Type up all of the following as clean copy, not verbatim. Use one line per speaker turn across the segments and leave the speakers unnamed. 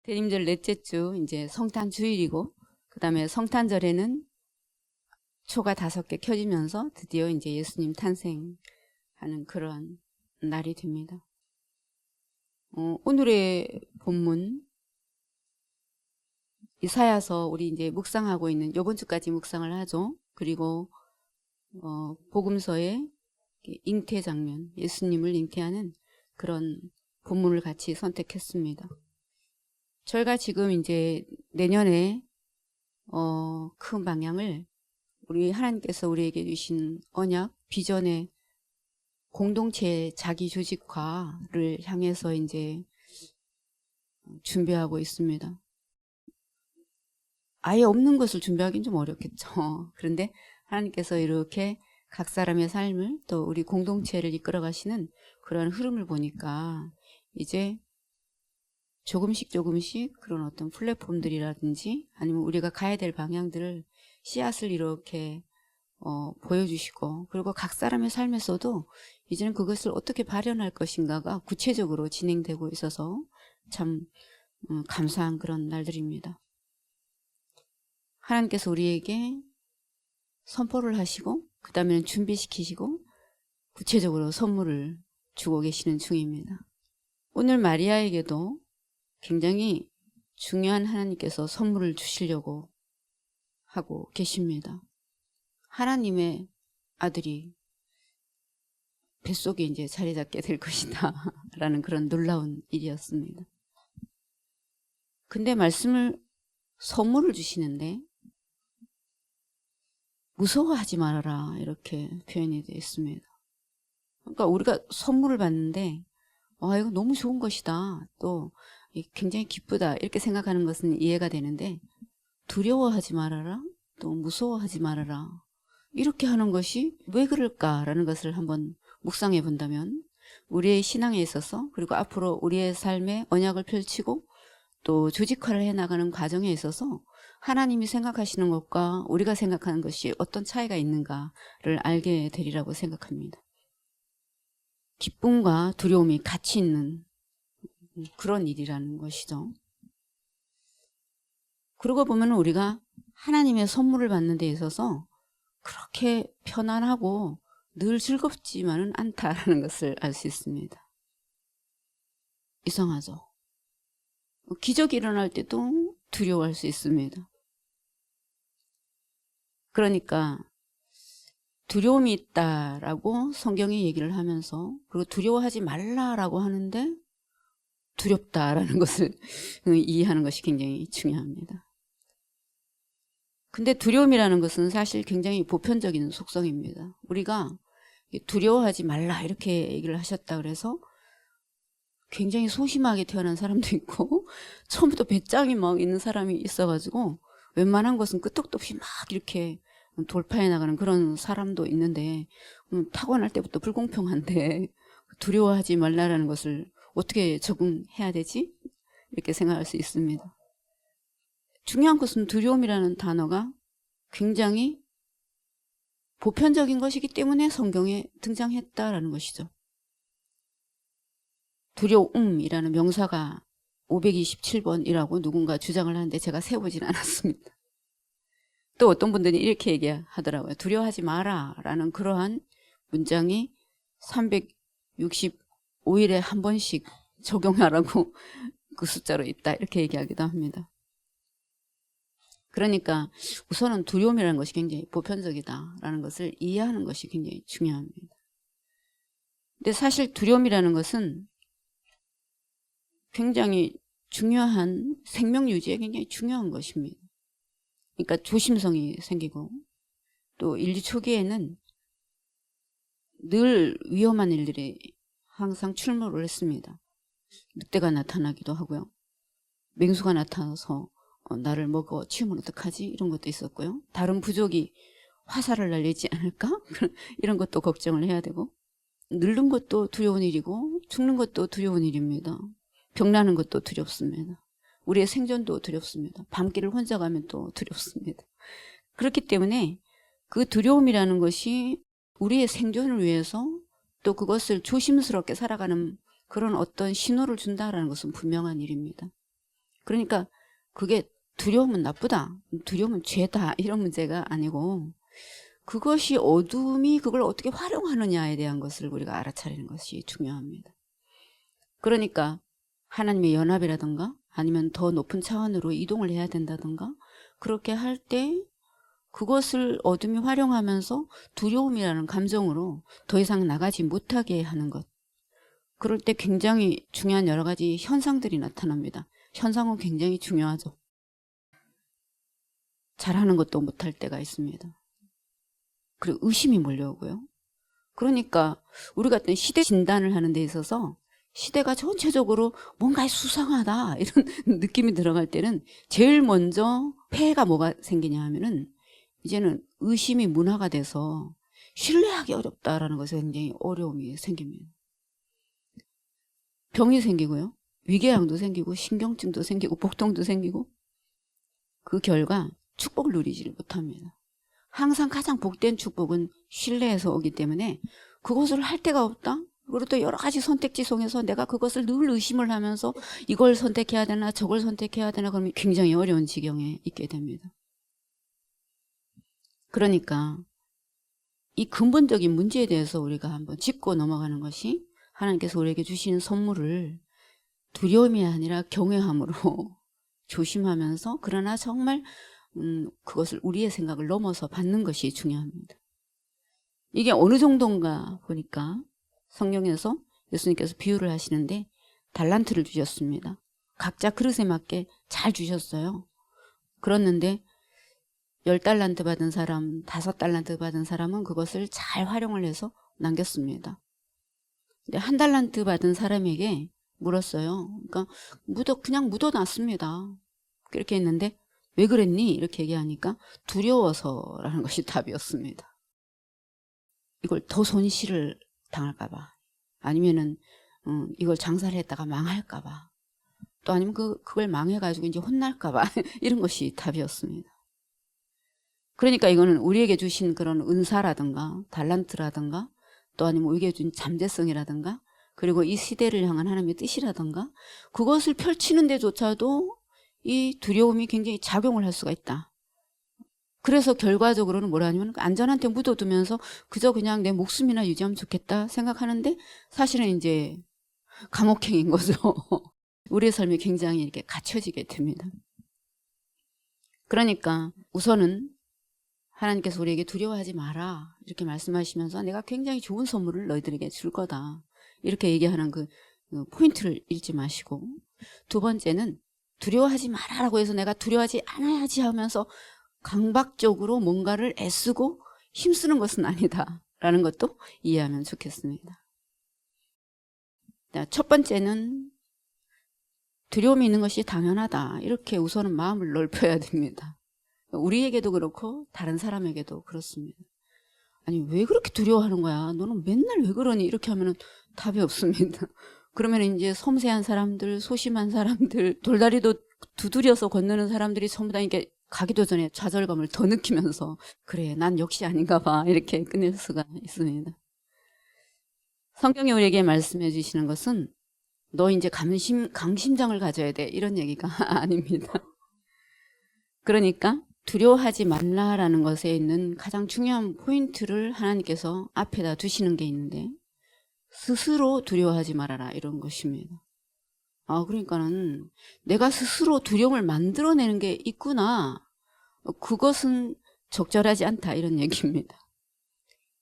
대림절 넷째 주 이제 성탄 주일이고, 그 다음에 성탄절에는 초가 5개 켜지면서 드디어 이제 예수님 탄생하는 그런 날이 됩니다. 오늘의 본문 이사야서 우리 이제 묵상하고 있는 이번 주까지 묵상을 하죠. 그리고 복음서의 잉태 장면, 예수님을 잉태하는 그런 본문을 같이 선택했습니다. 저희가 지금 이제 내년에 큰 방향을 우리 하나님께서 우리에게 주신 언약, 비전의 공동체 자기 조직화를 향해서 이제 준비하고 있습니다. 아예 없는 것을 준비하기는 좀 어렵겠죠. 그런데 하나님께서 이렇게 각 사람의 삶을 또 우리 공동체를 이끌어 가시는 그런 흐름을 보니까 이제 조금씩 그런 어떤 플랫폼들이라든지 아니면 우리가 가야 될 방향들을 씨앗을 이렇게 보여주시고, 그리고 각 사람의 삶에서도 이제는 그것을 어떻게 발현할 것인가가 구체적으로 진행되고 있어서 참 감사한 그런 날들입니다. 하나님께서 우리에게 선포를 하시고 그 다음에는 준비시키시고 구체적으로 선물을 주고 계시는 중입니다. 오늘 마리아에게도 굉장히 중요한 하나님께서 선물을 주시려고 하고 계십니다. 하나님의 아들이 뱃속에 이제 자리 잡게 될 것이다 라는 그런 놀라운 일이었습니다. 근데 선물을 주시는데 무서워하지 말아라 이렇게 표현이 되어 있습니다. 그러니까 우리가 선물을 받는데 이거 너무 좋은 것이다, 또 굉장히 기쁘다 이렇게 생각하는 것은 이해가 되는데, 두려워하지 말아라, 또 무서워하지 말아라 이렇게 하는 것이 왜 그럴까라는 것을 한번 묵상해 본다면 우리의 신앙에 있어서, 그리고 앞으로 우리의 삶에 언약을 펼치고 또 조직화를 해나가는 과정에 있어서 하나님이 생각하시는 것과 우리가 생각하는 것이 어떤 차이가 있는가를 알게 되리라고 생각합니다. 기쁨과 두려움이 같이 있는 그런 일이라는 것이죠. 그러고 보면 우리가 하나님의 선물을 받는 데 있어서 그렇게 편안하고 늘 즐겁지만은 않다라는 것을 알 수 있습니다. 이상하죠? 기적이 일어날 때도 두려워할 수 있습니다. 그러니까 두려움이 있다라고 성경이 얘기를 하면서, 그리고 두려워하지 말라라고 하는데 두렵다라는 것을 이해하는 것이 굉장히 중요합니다. 근데 두려움이라는 것은 사실 굉장히 보편적인 속성입니다. 우리가 두려워하지 말라 이렇게 얘기를 하셨다 그래서 굉장히 소심하게 태어난 사람도 있고 처음부터 배짱이 막 있는 사람이 있어가지고 웬만한 것은 끄떡도 없이 막 이렇게 돌파해 나가는 그런 사람도 있는데, 타고날 때부터 불공평한데 두려워하지 말라라는 것을 어떻게 적응해야 되지? 이렇게 생각할 수 있습니다. 중요한 것은 두려움이라는 단어가 굉장히 보편적인 것이기 때문에 성경에 등장했다라는 것이죠. 두려움이라는 명사가 527번이라고 누군가 주장을 하는데 제가 세보진 않았습니다. 또 어떤 분들이 이렇게 얘기하더라고요. 두려워하지 마라 라는 그러한 문장이 365일에 한 번씩 적용하라고 그 숫자로 있다 이렇게 얘기하기도 합니다. 그러니까 우선은 두려움이라는 것이 굉장히 보편적이다라는 것을 이해하는 것이 굉장히 중요합니다. 근데 사실 두려움이라는 것은 굉장히 중요한, 생명 유지에 굉장히 중요한 것입니다. 그러니까 조심성이 생기고, 또 인류 초기에는 늘 위험한 일들이 항상 출몰을 했습니다. 늑대가 나타나기도 하고요. 맹수가 나타나서 나를 먹어 치우면 어떡하지? 이런 것도 있었고요. 다른 부족이 화살을 날리지 않을까? 이런 것도 걱정을 해야 되고, 늙는 것도 두려운 일이고 죽는 것도 두려운 일입니다. 병나는 것도 두렵습니다. 우리의 생존도 두렵습니다. 밤길을 혼자 가면 또 두렵습니다. 그렇기 때문에 그 두려움이라는 것이 우리의 생존을 위해서 또 그것을 조심스럽게 살아가는 그런 어떤 신호를 준다라는 것은 분명한 일입니다. 그러니까 그게 두려움은 나쁘다, 두려움은 죄다 이런 문제가 아니고 그것이 어둠이 그걸 어떻게 활용하느냐에 대한 것을 우리가 알아차리는 것이 중요합니다. 그러니까 하나님의 연합이라든가 아니면 더 높은 차원으로 이동을 해야 된다든가 그렇게 할 때 그것을 어둠이 활용하면서 두려움이라는 감정으로 더 이상 나가지 못하게 하는 것. 그럴 때 굉장히 중요한 여러 가지 현상들이 나타납니다. 현상은 굉장히 중요하죠. 잘하는 것도 못할 때가 있습니다. 그리고 의심이 몰려오고요. 그러니까 우리가 어떤 시대 진단을 하는 데 있어서 시대가 전체적으로 뭔가 수상하다 이런 느낌이 들어갈 때는 제일 먼저 폐해가 뭐가 생기냐 하면은 이제는 의심이 문화가 돼서 신뢰하기 어렵다라는 것에 굉장히 어려움이 생깁니다. 병이 생기고요. 위궤양도 생기고 신경증도 생기고 복통도 생기고 그 결과 축복을 누리지를 못합니다. 항상 가장 복된 축복은 신뢰에서 오기 때문에 그것을 할 데가 없다. 그리고 또 여러 가지 선택지 속에서 내가 그것을 늘 의심을 하면서 이걸 선택해야 되나 저걸 선택해야 되나 그러면 굉장히 어려운 지경에 있게 됩니다. 그러니까 이 근본적인 문제에 대해서 우리가 한번 짚고 넘어가는 것이 하나님께서 우리에게 주시는 선물을 두려움이 아니라 경외함으로 조심하면서 그러나 정말 그것을 우리의 생각을 넘어서 받는 것이 중요합니다. 이게 어느 정도인가 보니까 성경에서 예수님께서 비유를 하시는데 달란트를 주셨습니다. 각자 그릇에 맞게 잘 주셨어요. 그렇는데 10달란트 받은 사람, 5달란트 받은 사람은 그것을 잘 활용을 해서 남겼습니다. 근데 1달란트 받은 사람에게 물었어요. 그러니까 그냥 묻어놨습니다. 그렇게 했는데 왜 그랬니? 이렇게 얘기하니까 두려워서라는 것이 답이었습니다. 이걸 더 손실을 당할까봐 아니면은 이걸 장사를 했다가 망할까봐 또 아니면 그걸 망해가지고 이제 혼날까봐 이런 것이 답이었습니다. 그러니까 이거는 우리에게 주신 그런 은사라든가 달란트라든가 또 아니면 우리에게 준 잠재성이라든가 그리고 이 시대를 향한 하나님의 뜻이라든가 그것을 펼치는 데조차도 이 두려움이 굉장히 작용을 할 수가 있다. 그래서 결과적으로는 뭐라 하냐면 안전한 데 묻어두면서 그저 그냥 내 목숨이나 유지하면 좋겠다 생각하는데 사실은 이제 감옥행인 거죠. 우리의 삶이 굉장히 이렇게 갇혀지게 됩니다. 그러니까 우선은 하나님께서 우리에게 두려워하지 마라 이렇게 말씀하시면서 내가 굉장히 좋은 선물을 너희들에게 줄 거다 이렇게 얘기하는 그 포인트를 잃지 마시고 두 번째는 두려워하지 마라라고 해서 내가 두려워하지 않아야지 하면서 강박적으로 뭔가를 애쓰고 힘쓰는 것은 아니다라는 것도 이해하면 좋겠습니다. 첫 번째는 두려움이 있는 것이 당연하다 이렇게 우선은 마음을 넓혀야 됩니다. 우리에게도 그렇고 다른 사람에게도 그렇습니다. 아니 왜 그렇게 두려워하는 거야? 너는 맨날 왜 그러니? 이렇게 하면 답이 없습니다. 그러면 이제 섬세한 사람들, 소심한 사람들, 돌다리도 두드려서 건너는 사람들이 전부 다 이렇게 가기도 전에 좌절감을 더 느끼면서 그래 난 역시 아닌가 봐 이렇게 끝낼 수가 있습니다. 성경이 우리에게 말씀해 주시는 것은 너 이제 강심장을 가져야 돼 이런 얘기가 아닙니다. 그러니까 두려워하지 말라라는 것에 있는 가장 중요한 포인트를 하나님께서 앞에다 두시는 게 있는데 스스로 두려워하지 말아라 이런 것입니다. 그러니까는 내가 스스로 두려움을 만들어내는 게 있구나. 그것은 적절하지 않다 이런 얘기입니다.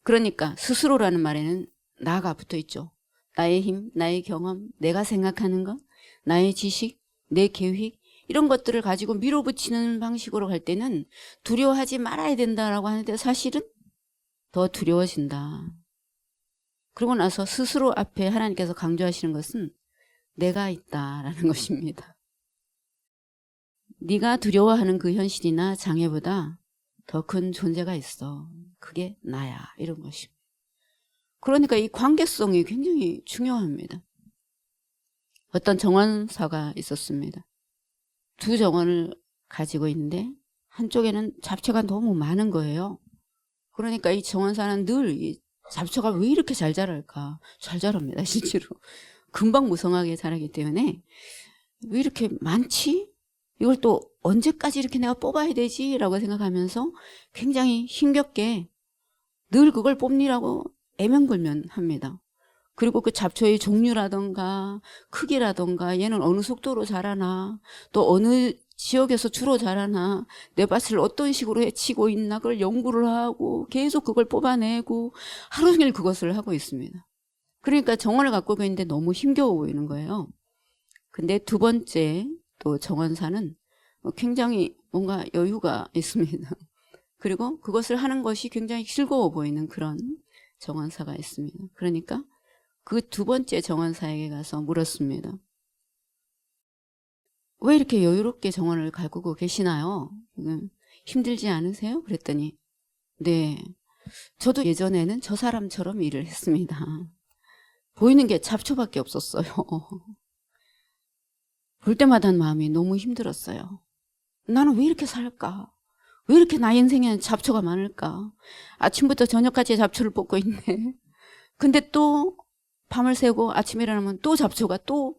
그러니까 스스로라는 말에는 나가 붙어 있죠. 나의 힘, 나의 경험, 내가 생각하는 것, 나의 지식, 내 계획 이런 것들을 가지고 밀어붙이는 방식으로 갈 때는 두려워하지 말아야 된다라고 하는데 사실은 더 두려워진다. 그러고 나서 스스로 앞에 하나님께서 강조하시는 것은 내가 있다라는 것입니다. 네가 두려워하는 그 현실이나 장애보다 더 큰 존재가 있어. 그게 나야. 이런 것입니다. 그러니까 이 관계성이 굉장히 중요합니다. 어떤 정원사가 있었습니다. 두 정원을 가지고 있는데 한쪽에는 잡채가 너무 많은 거예요. 그러니까 이 정원사는 늘 이 잡초가 왜 이렇게 잘 자랄까? 잘 자랍니다, 실제로. 금방 무성하게 자라기 때문에 왜 이렇게 많지? 이걸 또 언제까지 이렇게 내가 뽑아야 되지? 라고 생각하면서 굉장히 힘겹게 늘 그걸 뽑느라고 애명불면합니다. 그리고 그 잡초의 종류라던가 크기라던가 얘는 어느 속도로 자라나 또 어느 지역에서 주로 자라나 내 밭을 어떤 식으로 해치고 있나 그걸 연구를 하고 계속 그걸 뽑아내고 하루 종일 그것을 하고 있습니다. 그러니까 정원을 갖고 있는데 너무 힘겨워 보이는 거예요. 근데 두 번째 또 정원사는 굉장히 뭔가 여유가 있습니다. 그리고 그것을 하는 것이 굉장히 즐거워 보이는 그런 정원사가 있습니다. 그러니까 그 두 번째 정원사에게 가서 물었습니다. 왜 이렇게 여유롭게 정원을 가꾸고 계시나요? 힘들지 않으세요? 그랬더니 네, 저도 예전에는 저 사람처럼 일을 했습니다. 보이는 게 잡초밖에 없었어요. 볼 때마다 마음이 너무 힘들었어요. 나는 왜 이렇게 살까? 왜 이렇게 나 인생에는 잡초가 많을까? 아침부터 저녁까지 잡초를 뽑고 있네. 근데 또 밤을 새고 아침에 일어나면 또 잡초가 또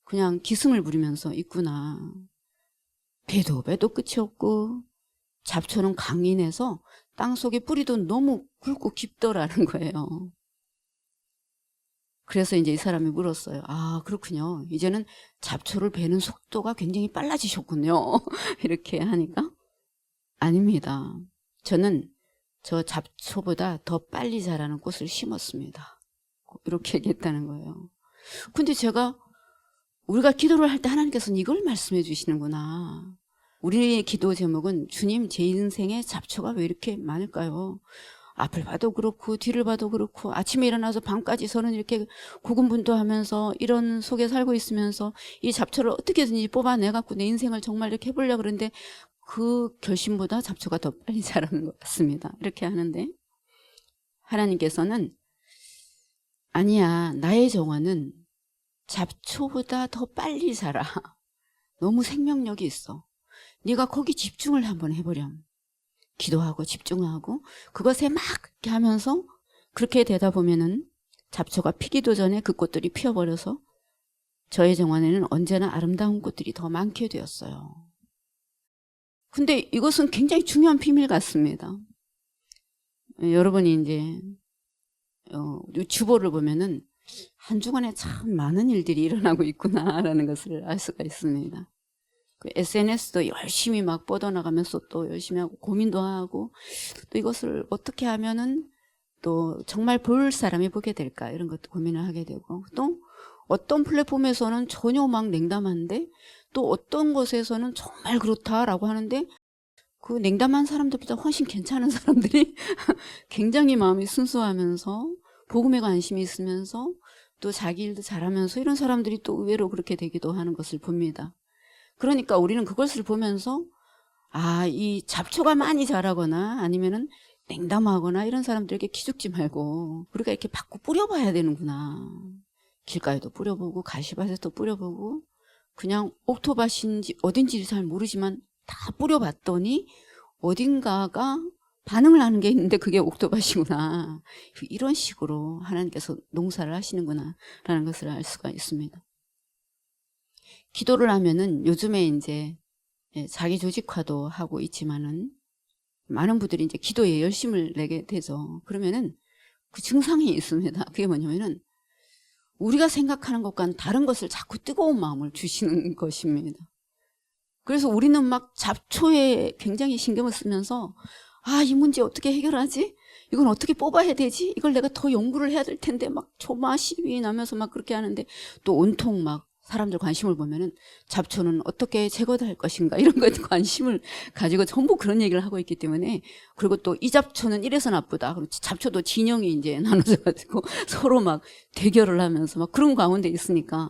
그냥 기승을 부리면서 있구나. 배도 끝이 없고 잡초는 강인해서 땅속에 뿌리도 너무 굵고 깊더라는 거예요. 그래서 이제 이 사람이 물었어요. 아, 그렇군요. 이제는 잡초를 베는 속도가 굉장히 빨라지셨군요. 이렇게 하니까 아닙니다. 저는 저 잡초보다 더 빨리 자라는 꽃을 심었습니다. 이렇게 얘기했다는 거예요. 근데 우리가 기도를 할 때 하나님께서는 이걸 말씀해 주시는구나. 우리의 기도 제목은 주님 제 인생에 잡초가 왜 이렇게 많을까요? 앞을 봐도 그렇고 뒤를 봐도 그렇고 아침에 일어나서 밤까지 저는 이렇게 고군분투하면서 이런 속에 살고 있으면서 이 잡초를 어떻게든지 뽑아내갖고 내 인생을 정말 이렇게 해보려고 그러는데 그 결심보다 잡초가 더 빨리 자라는 것 같습니다. 이렇게 하는데 하나님께서는 아니야, 나의 정원은 잡초보다 더 빨리 자라. 너무 생명력이 있어. 네가 거기 집중을 한번 해보렴. 기도하고 집중하고 그것에 막 이렇게 하면서 그렇게 되다 보면은 잡초가 피기도 전에 그 꽃들이 피어버려서 저의 정원에는 언제나 아름다운 꽃들이 더 많게 되었어요. 근데 이것은 굉장히 중요한 비밀 같습니다. 여러분이 이제 주보를 보면은 한 주간에 참 많은 일들이 일어나고 있구나라는 것을 알 수가 있습니다. 그 SNS도 열심히 막 뻗어나가면서 또 열심히 하고 고민도 하고 또 이것을 어떻게 하면은 또 정말 볼 사람이 보게 될까 이런 것도 고민을 하게 되고 또 어떤 플랫폼에서는 전혀 막 냉담한데 또 어떤 곳에서는 정말 그렇다라고 하는데 그 냉담한 사람들보다 훨씬 괜찮은 사람들이 굉장히 마음이 순수하면서 복음에 관심이 있으면서 또 자기 일도 잘하면서 이런 사람들이 또 의외로 그렇게 되기도 하는 것을 봅니다. 그러니까 우리는 그것을 보면서 아, 이 잡초가 많이 자라거나 아니면은 냉담하거나 이런 사람들에게 기죽지 말고 우리가 이렇게 받고 뿌려봐야 되는구나. 길가에도 뿌려보고 가시밭에도 뿌려보고 그냥 옥토밭인지 어딘지 잘 모르지만 다 뿌려봤더니 어딘가가 반응을 하는 게 있는데 그게 옥토밭이구나. 이런 식으로 하나님께서 농사를 하시는구나 라는 것을 알 수가 있습니다. 기도를 하면은 요즘에 이제 자기 조직화도 하고 있지만은 많은 분들이 이제 기도에 열심을 내게 되죠. 그러면은 그 증상이 있습니다. 그게 뭐냐면은 우리가 생각하는 것과는 다른 것을 자꾸 뜨거운 마음을 주시는 것입니다. 그래서 우리는 막 잡초에 굉장히 신경을 쓰면서 아, 이 문제 어떻게 해결하지? 이건 어떻게 뽑아야 되지? 이걸 내가 더 연구를 해야 될 텐데 막 조마시비 나면서 막 그렇게 하는데 또 온통 막 사람들 관심을 보면은 잡초는 어떻게 제거될 것인가 이런 거에 관심을 가지고 전부 그런 얘기를 하고 있기 때문에 그리고 또 이 잡초는 이래서 나쁘다. 그리고 잡초도 진영이 이제 나눠져 가지고 서로 막 대결을 하면서 막 그런 가운데 있으니까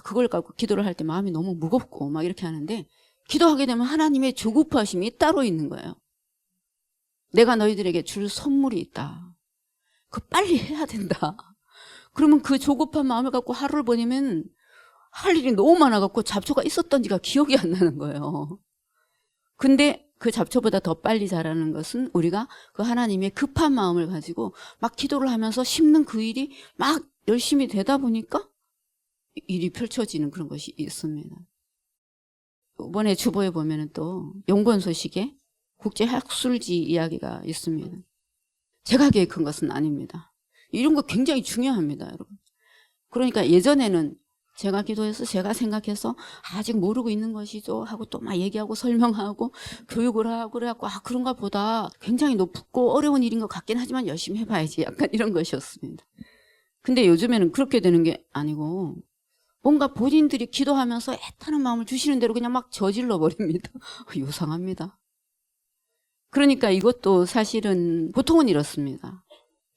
그걸 갖고 기도를 할 때 마음이 너무 무겁고 막 이렇게 하는데 기도하게 되면 하나님의 조급하심이 따로 있는 거예요. 내가 너희들에게 줄 선물이 있다. 그거 빨리 해야 된다. 그러면 그 조급한 마음을 갖고 하루를 보내면 할 일이 너무 많아갖고 잡초가 있었던지가 기억이 안 나는 거예요. 근데 그 잡초보다 더 빨리 자라는 것은 우리가 그 하나님의 급한 마음을 가지고 막 기도를 하면서 심는 그 일이 막 열심히 되다 보니까 일이 펼쳐지는 그런 것이 있습니다. 이번에 주보에 보면은 또 연구원 소식에 국제학술지 이야기가 있습니다. 제가 계획한 것은 아닙니다. 이런 거 굉장히 중요합니다, 여러분. 그러니까 예전에는 제가 기도해서 제가 생각해서 아직 모르고 있는 것이죠 하고 또 막 얘기하고 설명하고 교육을 하고 그래갖고 그런가 보다 굉장히 높고 어려운 일인 것 같긴 하지만 열심히 해봐야지 약간 이런 것이었습니다. 근데 요즘에는 그렇게 되는 게 아니고 뭔가 본인들이 기도하면서 애타는 마음을 주시는 대로 그냥 막 저질러 버립니다. 요상합니다. 그러니까 이것도 사실은 보통은 이렇습니다.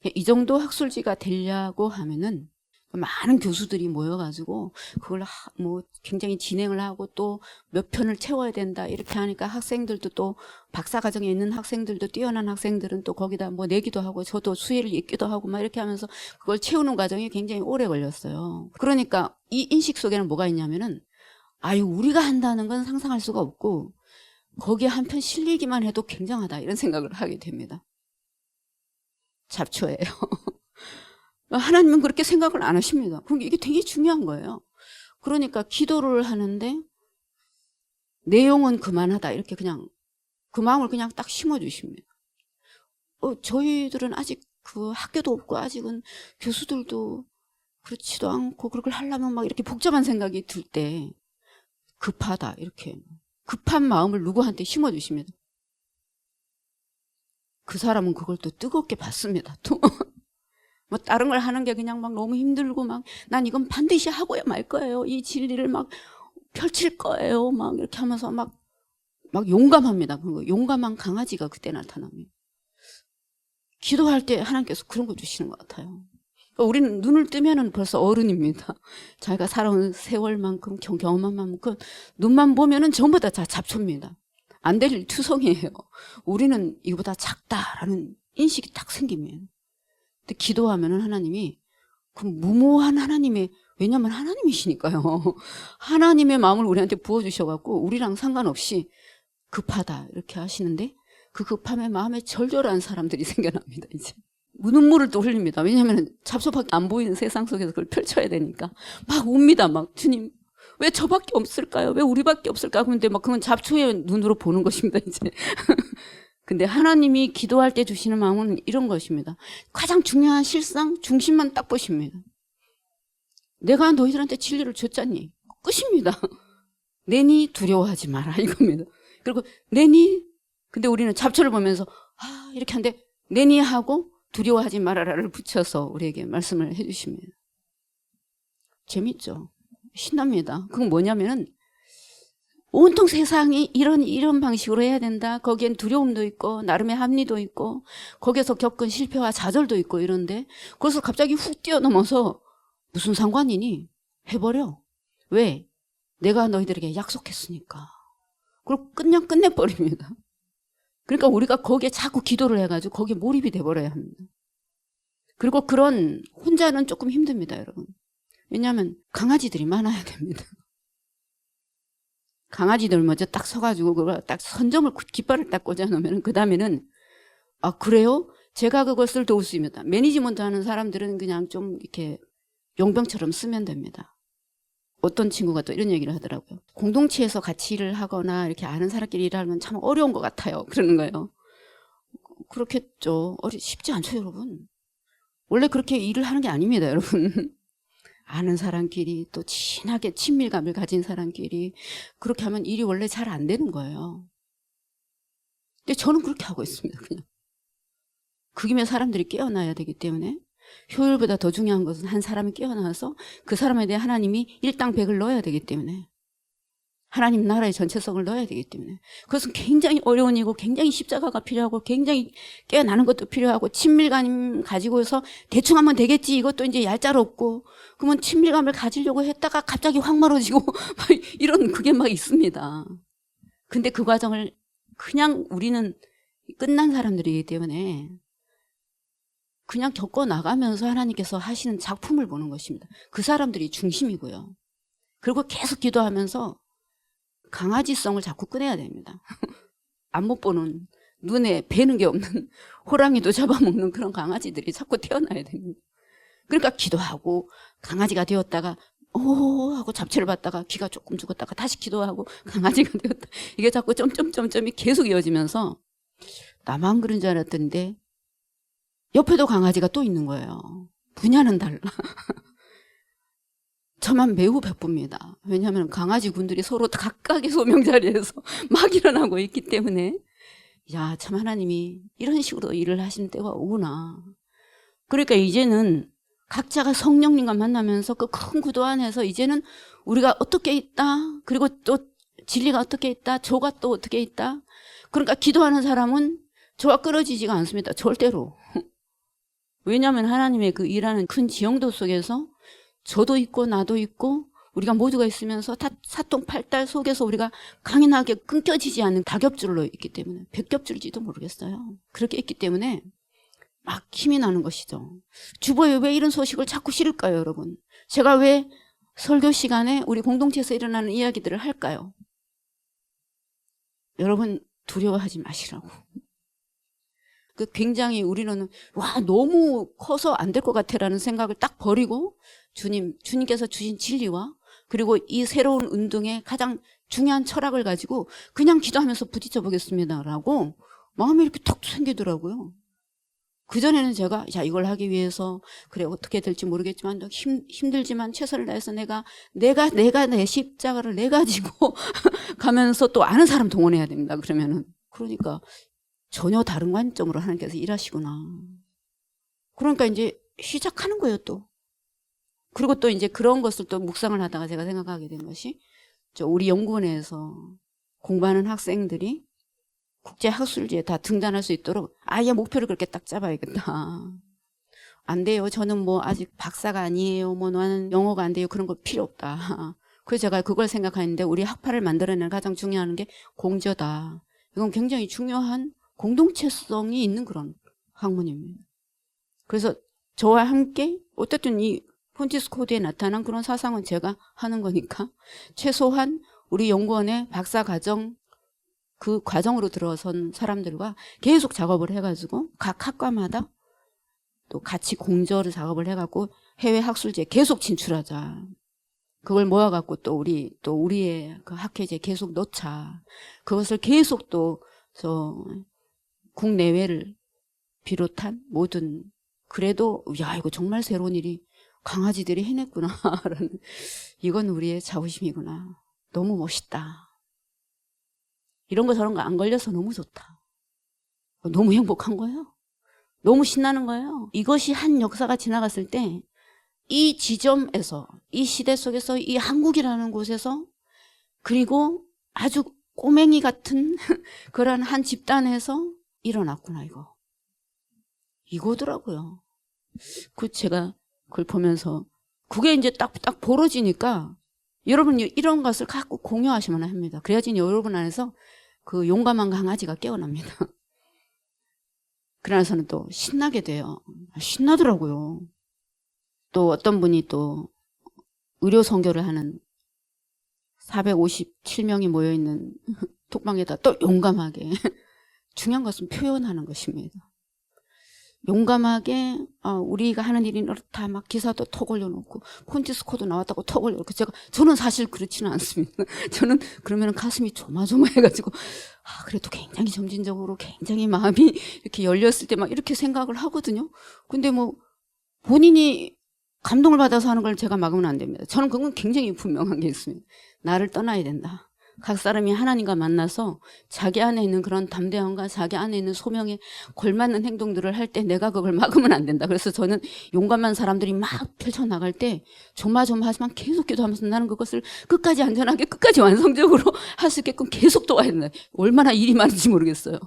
이 정도 학술지가 되려고 하면은 많은 교수들이 모여가지고 그걸 뭐 굉장히 진행을 하고 또 몇 편을 채워야 된다 이렇게 하니까 학생들도 또 박사과정에 있는 학생들도 뛰어난 학생들은 또 거기다 뭐 내기도 하고 저도 수혜를 읽기도 하고 막 이렇게 하면서 그걸 채우는 과정이 굉장히 오래 걸렸어요. 그러니까 이 인식 속에는 뭐가 있냐면은 우리가 한다는 건 상상할 수가 없고 거기에 한 편 실리기만 해도 굉장하다 이런 생각을 하게 됩니다. 잡초예요. 하나님은 그렇게 생각을 안 하십니다. 그러니까 이게 되게 중요한 거예요. 그러니까 기도를 하는데 내용은 그만하다 이렇게 그냥 그 마음을 그냥 딱 심어주십니다. 저희들은 아직 그 학교도 없고 아직은 교수들도 그렇지도 않고 그걸 하려면 막 이렇게 복잡한 생각이 들 때 급하다 이렇게 급한 마음을 누구한테 심어주십니다. 그 사람은 그걸 또 뜨겁게 받습니다. 또 뭐 다른 걸 하는 게 그냥 막 너무 힘들고 막 난 이건 반드시 하고야 말 거예요. 이 진리를 막 펼칠 거예요. 막 이렇게 하면서 막 용감합니다. 용감한 강아지가 그때 나타납니다. 기도할 때 하나님께서 그런 거 주시는 것 같아요. 그러니까 우리는 눈을 뜨면은 벌써 어른입니다. 자기가 살아온 세월만큼 경험한 만큼 눈만 보면은 전부 다 잡초입니다. 안 될 일 투성이에요. 우리는 이거보다 작다라는 인식이 딱 생깁니다. 근데 기도하면은 하나님이 그 무모한 하나님의 왜냐하면 하나님이시니까요. 하나님의 마음을 우리한테 부어주셔갖고 우리랑 상관없이 급하다 이렇게 하시는데 그 급함의 마음에 절절한 사람들이 생겨납니다. 이제 눈물을 또 흘립니다. 왜냐하면 잡초밖에 안 보이는 세상 속에서 그걸 펼쳐야 되니까 막 웁니다. 막 주님 왜 저밖에 없을까요? 왜 우리밖에 없을까? 근데 막 그건 잡초의 눈으로 보는 것입니다. 이제 근데 하나님이 기도할 때 주시는 마음은 이런 것입니다. 가장 중요한 실상 중심만 딱 보십니다. 내가 너희들한테 진리를 줬잖니. 끝입니다. 내니 두려워하지 마라 이겁니다. 그리고 내니 근데 우리는 잡초를 보면서 이렇게 하는데 내니 하고 두려워하지 말아라를 붙여서 우리에게 말씀을 해주십니다. 재밌죠? 신납니다. 그건 뭐냐면은 온통 세상이 이런 방식으로 해야 된다. 거기엔 두려움도 있고 나름의 합리도 있고 거기에서 겪은 실패와 좌절도 있고 이런데 그래서 갑자기 훅 뛰어넘어서 무슨 상관이니? 해버려. 왜? 내가 너희들에게 약속했으니까. 그리고 그냥 끝내버립니다. 그러니까 우리가 거기에 자꾸 기도를 해가지고 거기에 몰입이 돼버려야 합니다. 그리고 그런 혼자는 조금 힘듭니다, 여러분. 왜냐하면 강아지들이 많아야 됩니다. 강아지들 먼저 딱 서가지고 그걸 딱 선점을 깃발을 딱 꽂아놓으면 그 다음에는 그래요? 제가 그것을 도울 수 있습니다. 매니지먼트 하는 사람들은 그냥 좀 이렇게 용병처럼 쓰면 됩니다. 어떤 친구가 또 이런 얘기를 하더라고요. 공동체에서 같이 일을 하거나 이렇게 아는 사람끼리 일하면 참 어려운 것 같아요. 그러는 거예요. 그렇겠죠. 쉽지 않죠, 여러분. 원래 그렇게 일을 하는 게 아닙니다, 여러분. 아는 사람끼리 또 친하게 친밀감을 가진 사람끼리 그렇게 하면 일이 원래 잘 안 되는 거예요. 근데 저는 그렇게 하고 있습니다. 그냥 그 김에 사람들이 깨어나야 되기 때문에 효율보다 더 중요한 것은 한 사람이 깨어나서 그 사람에 대해 하나님이 일당백을 넣어야 되기 때문에 하나님 나라의 전체성을 넣어야 되기 때문에 그것은 굉장히 어려운 일이고 굉장히 십자가가 필요하고 굉장히 깨어나는 것도 필요하고 친밀감 가지고서 대충 하면 되겠지 이것도 이제 얄짤없고 그러면 친밀감을 가지려고 했다가 갑자기 확 멀어지고 이런 그게 막 있습니다. 근데 그 과정을 그냥 우리는 끝난 사람들이기 때문에 그냥 겪어나가면서 하나님께서 하시는 작품을 보는 것입니다. 그 사람들이 중심이고요. 그리고 계속 기도하면서 강아지성을 자꾸 꺼내야 됩니다. 안 못 보는, 눈에 뵈는 게 없는 호랑이도 잡아먹는 그런 강아지들이 자꾸 태어나야 되는. 그러니까 기도하고 강아지가 되었다가 오 하고 잡채를 받다가 기가 조금 죽었다가 다시 기도하고 강아지가 되었다. 이게 자꾸 점점점점이 계속 이어지면서 나만 그런 줄 알았던데 옆에도 강아지가 또 있는 거예요. 분야는 달라. 저만 매우 바쁩니다. 왜냐하면 강아지 군들이 서로 각각의 소명 자리에서 막 일어나고 있기 때문에 야, 참 하나님이 이런 식으로 일을 하시는 때가 오구나. 그러니까 이제는 각자가 성령님과 만나면서 그 큰 구도 안에서 이제는 우리가 어떻게 있다. 그리고 또 진리가 어떻게 있다. 조가 또 어떻게 있다. 그러니까 기도하는 사람은 조가 끊어지지가 않습니다. 절대로. 왜냐하면 하나님의 그 일하는 큰 지형도 속에서 저도 있고 나도 있고 우리가 모두가 있으면서 사통팔달 속에서 우리가 강인하게 끊겨지지 않는 다겹줄로 있기 때문에 백겹줄일지도 모르겠어요. 그렇게 있기 때문에 막 힘이 나는 것이죠. 주보에 왜 이런 소식을 자꾸 실을까요, 여러분? 제가 왜 설교 시간에 우리 공동체에서 일어나는 이야기들을 할까요? 여러분 두려워하지 마시라고. 그 굉장히 우리는 와 너무 커서 안 될 것 같아라는 생각을 딱 버리고 주님께서 주신 진리와 그리고 이 새로운 운동의 가장 중요한 철학을 가지고 그냥 기도하면서 부딪혀 보겠습니다라고 마음이 이렇게 턱 생기더라고요. 그전에는 제가 야 이걸 하기 위해서 그래 어떻게 될지 모르겠지만 힘들지만 최선을 다해서 내가 내 십자가를 내가 지고 가면서 또 아는 사람 동원해야 됩니다. 그러니까 전혀 다른 관점으로 하나님께서 일하시구나. 그러니까 이제 시작하는 거예요 또. 그리고 또 이제 그런 것을 또 묵상을 하다가 제가 생각하게 된 것이 우리 연구원에서 공부하는 학생들이 국제학술지에 다 등단할 수 있도록 아예 목표를 그렇게 딱 잡아야겠다. 안 돼요. 저는 뭐 아직 박사가 아니에요. 뭐 나는 영어가 안 돼요. 그런 거 필요 없다. 그래서 제가 그걸 생각하는데 우리 학파를 만들어내는 가장 중요한 게 공저다. 이건 굉장히 중요한 공동체성이 있는 그런 학문입니다. 그래서 저와 함께 어쨌든 이 폰티스 코드에 나타난 그런 사상은 제가 하는 거니까 최소한 우리 연구원의 박사 과정 그 과정으로 들어선 사람들과 계속 작업을 해가지고 각 학과마다 또 같이 공저를 작업을 해갖고 해외 학술지에 계속 진출하자. 그걸 모아갖고 또 우리의 그 학회지에 계속 넣자. 그것을 계속 또 국내외를 비롯한 모든 그래도 야 이거 정말 새로운 일이 강아지들이 해냈구나라는 이건 우리의 자부심이구나. 너무 멋있다. 이런 거 저런 거 안 걸려서 너무 좋다. 너무 행복한 거예요. 너무 신나는 거예요. 이것이 한 역사가 지나갔을 때 이 지점에서 이 시대 속에서 이 한국이라는 곳에서 그리고 아주 꼬맹이 같은 그런 한 집단에서 일어났구나 이거더라고요. 제가 그걸 보면서 그게 이제 딱 벌어지니까 여러분 이런 것을 갖고 공유하시면 합니다. 그래야지 여러분 안에서 그 용감한 강아지가 깨어납니다. 그러나서는 또 신나게 돼요. 신나더라고요. 또 어떤 분이 또 의료 선교를 하는 457명이 모여있는 톡방에다 또 용감하게 중요한 것은 표현하는 것입니다. 용감하게 우리가 하는 일이 이렇다 막 기사도 톡 올려놓고 폰티스 코드 나왔다고 톡 올려놓고 저는 사실 그렇지는 않습니다. 저는 그러면 가슴이 조마조마해가지고 그래도 굉장히 점진적으로 굉장히 마음이 이렇게 열렸을 때 막 이렇게 생각을 하거든요. 근데 뭐 본인이 감동을 받아서 하는 걸 제가 막으면 안 됩니다. 저는 그건 굉장히 분명한 게 있습니다. 나를 떠나야 된다. 각 사람이 하나님과 만나서 자기 안에 있는 그런 담대함과 자기 안에 있는 소명에 걸맞는 행동들을 할 때 내가 그걸 막으면 안 된다. 그래서 저는 용감한 사람들이 막 펼쳐나갈 때 조마조마하지만 계속 기도하면서 나는 그것을 끝까지 안전하게 끝까지 완성적으로 할 수 있게끔 계속 도와야 된다. 얼마나 일이 많은지 모르겠어요.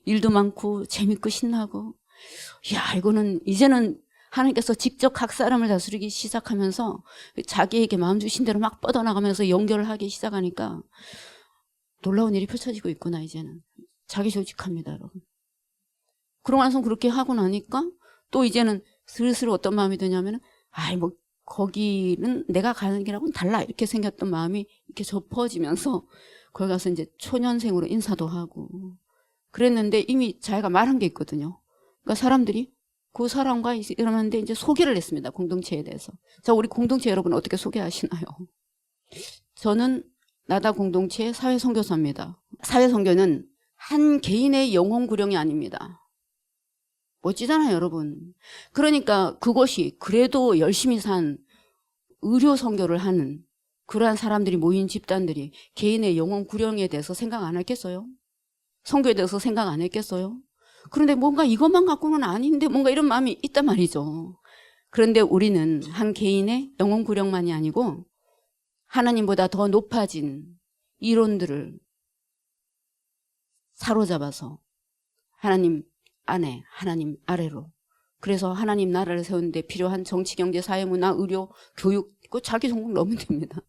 일도 많고 재밌고 신나고 이거는 이제는 하나님께서 직접 각 사람을 다스리기 시작하면서 자기에게 마음 주신 대로 막 뻗어나가면서 연결을 하기 시작하니까 놀라운 일이 펼쳐지고 있구나. 이제는 자기 조직합니다, 여러분. 그러고 나서 그렇게 하고 나니까 또 이제는 슬슬 어떤 마음이 드냐면은 뭐 거기는 내가 가는 길하고는 달라 이렇게 생겼던 마음이 이렇게 접어지면서 거기 가서 이제 초년생으로 인사도 하고 그랬는데 이미 자기가 말한 게 있거든요. 그러니까 사람들이 그 사람과 이러는데 이제 소개를 했습니다. 공동체에 대해서. 자, 우리 공동체 여러분 어떻게 소개하시나요? 저는 나다 공동체의 사회선교사입니다. 사회선교는 한 개인의 영혼 구령이 아닙니다. 멋지잖아요, 여러분. 그러니까 그것이 그래도 열심히 산 의료 선교를 하는 그러한 사람들이 모인 집단들이 개인의 영혼 구령에 대해서 생각 안 했겠어요? 선교에 대해서 생각 안 했겠어요? 그런데 뭔가 이것만 갖고는 아닌데 뭔가 이런 마음이 있단 말이죠. 그런데 우리는 한 개인의 영혼 구령만이 아니고 하나님보다 더 높아진 이론들을 사로잡아서 하나님 안에 하나님 아래로, 그래서 하나님 나라를 세우는데 필요한 정치, 경제, 사회, 문화, 의료, 교육, 그 자기 전공 넣으면 됩니다.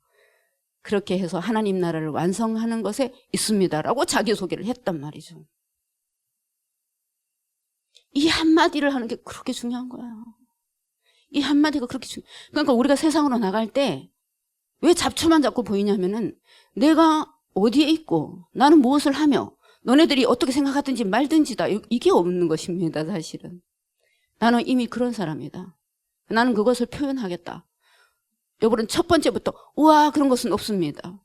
그렇게 해서 하나님 나라를 완성하는 것에 있습니다라고 자기소개를 했단 말이죠. 이 한마디를 하는 게 그렇게 중요한 거예요. 이 한마디가 그렇게 중요해요. 그러니까 우리가 세상으로 나갈 때 왜 잡초만 자꾸 보이냐면은 내가 어디에 있고 나는 무엇을 하며 너네들이 어떻게 생각하든지 말든지다, 이게 없는 것입니다. 사실은 나는 이미 그런 사람이다. 나는 그것을 표현하겠다. 여러분 첫 번째부터 우와 그런 것은 없습니다.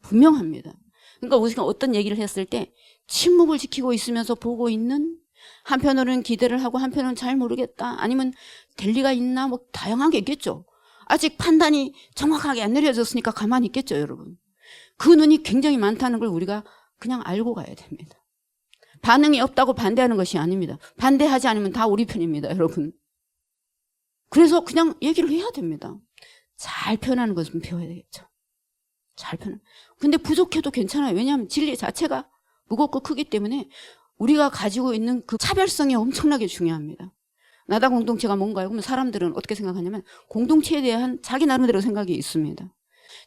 분명합니다. 그러니까 우리가 어떤 얘기를 했을 때 침묵을 지키고 있으면서 보고 있는, 한편으로는 기대를 하고 한편으로는 잘 모르겠다, 아니면 될 리가 있나, 뭐 다양한 게 있겠죠. 아직 판단이 정확하게 안 내려졌으니까 가만히 있겠죠, 여러분. 그 눈이 굉장히 많다는 걸 우리가 그냥 알고 가야 됩니다. 반응이 없다고 반대하는 것이 아닙니다. 반대하지 않으면 다 우리 편입니다, 여러분. 그래서 그냥 얘기를 해야 됩니다. 잘 표현하는 것은 배워야 되겠죠. 잘 표현. 근데 부족해도 괜찮아요. 왜냐하면 진리 자체가 무겁고 크기 때문에 우리가 가지고 있는 그 차별성이 엄청나게 중요합니다. 나다 공동체가 뭔가요? 그러면 사람들은 어떻게 생각하냐면 공동체에 대한 자기 나름대로 생각이 있습니다.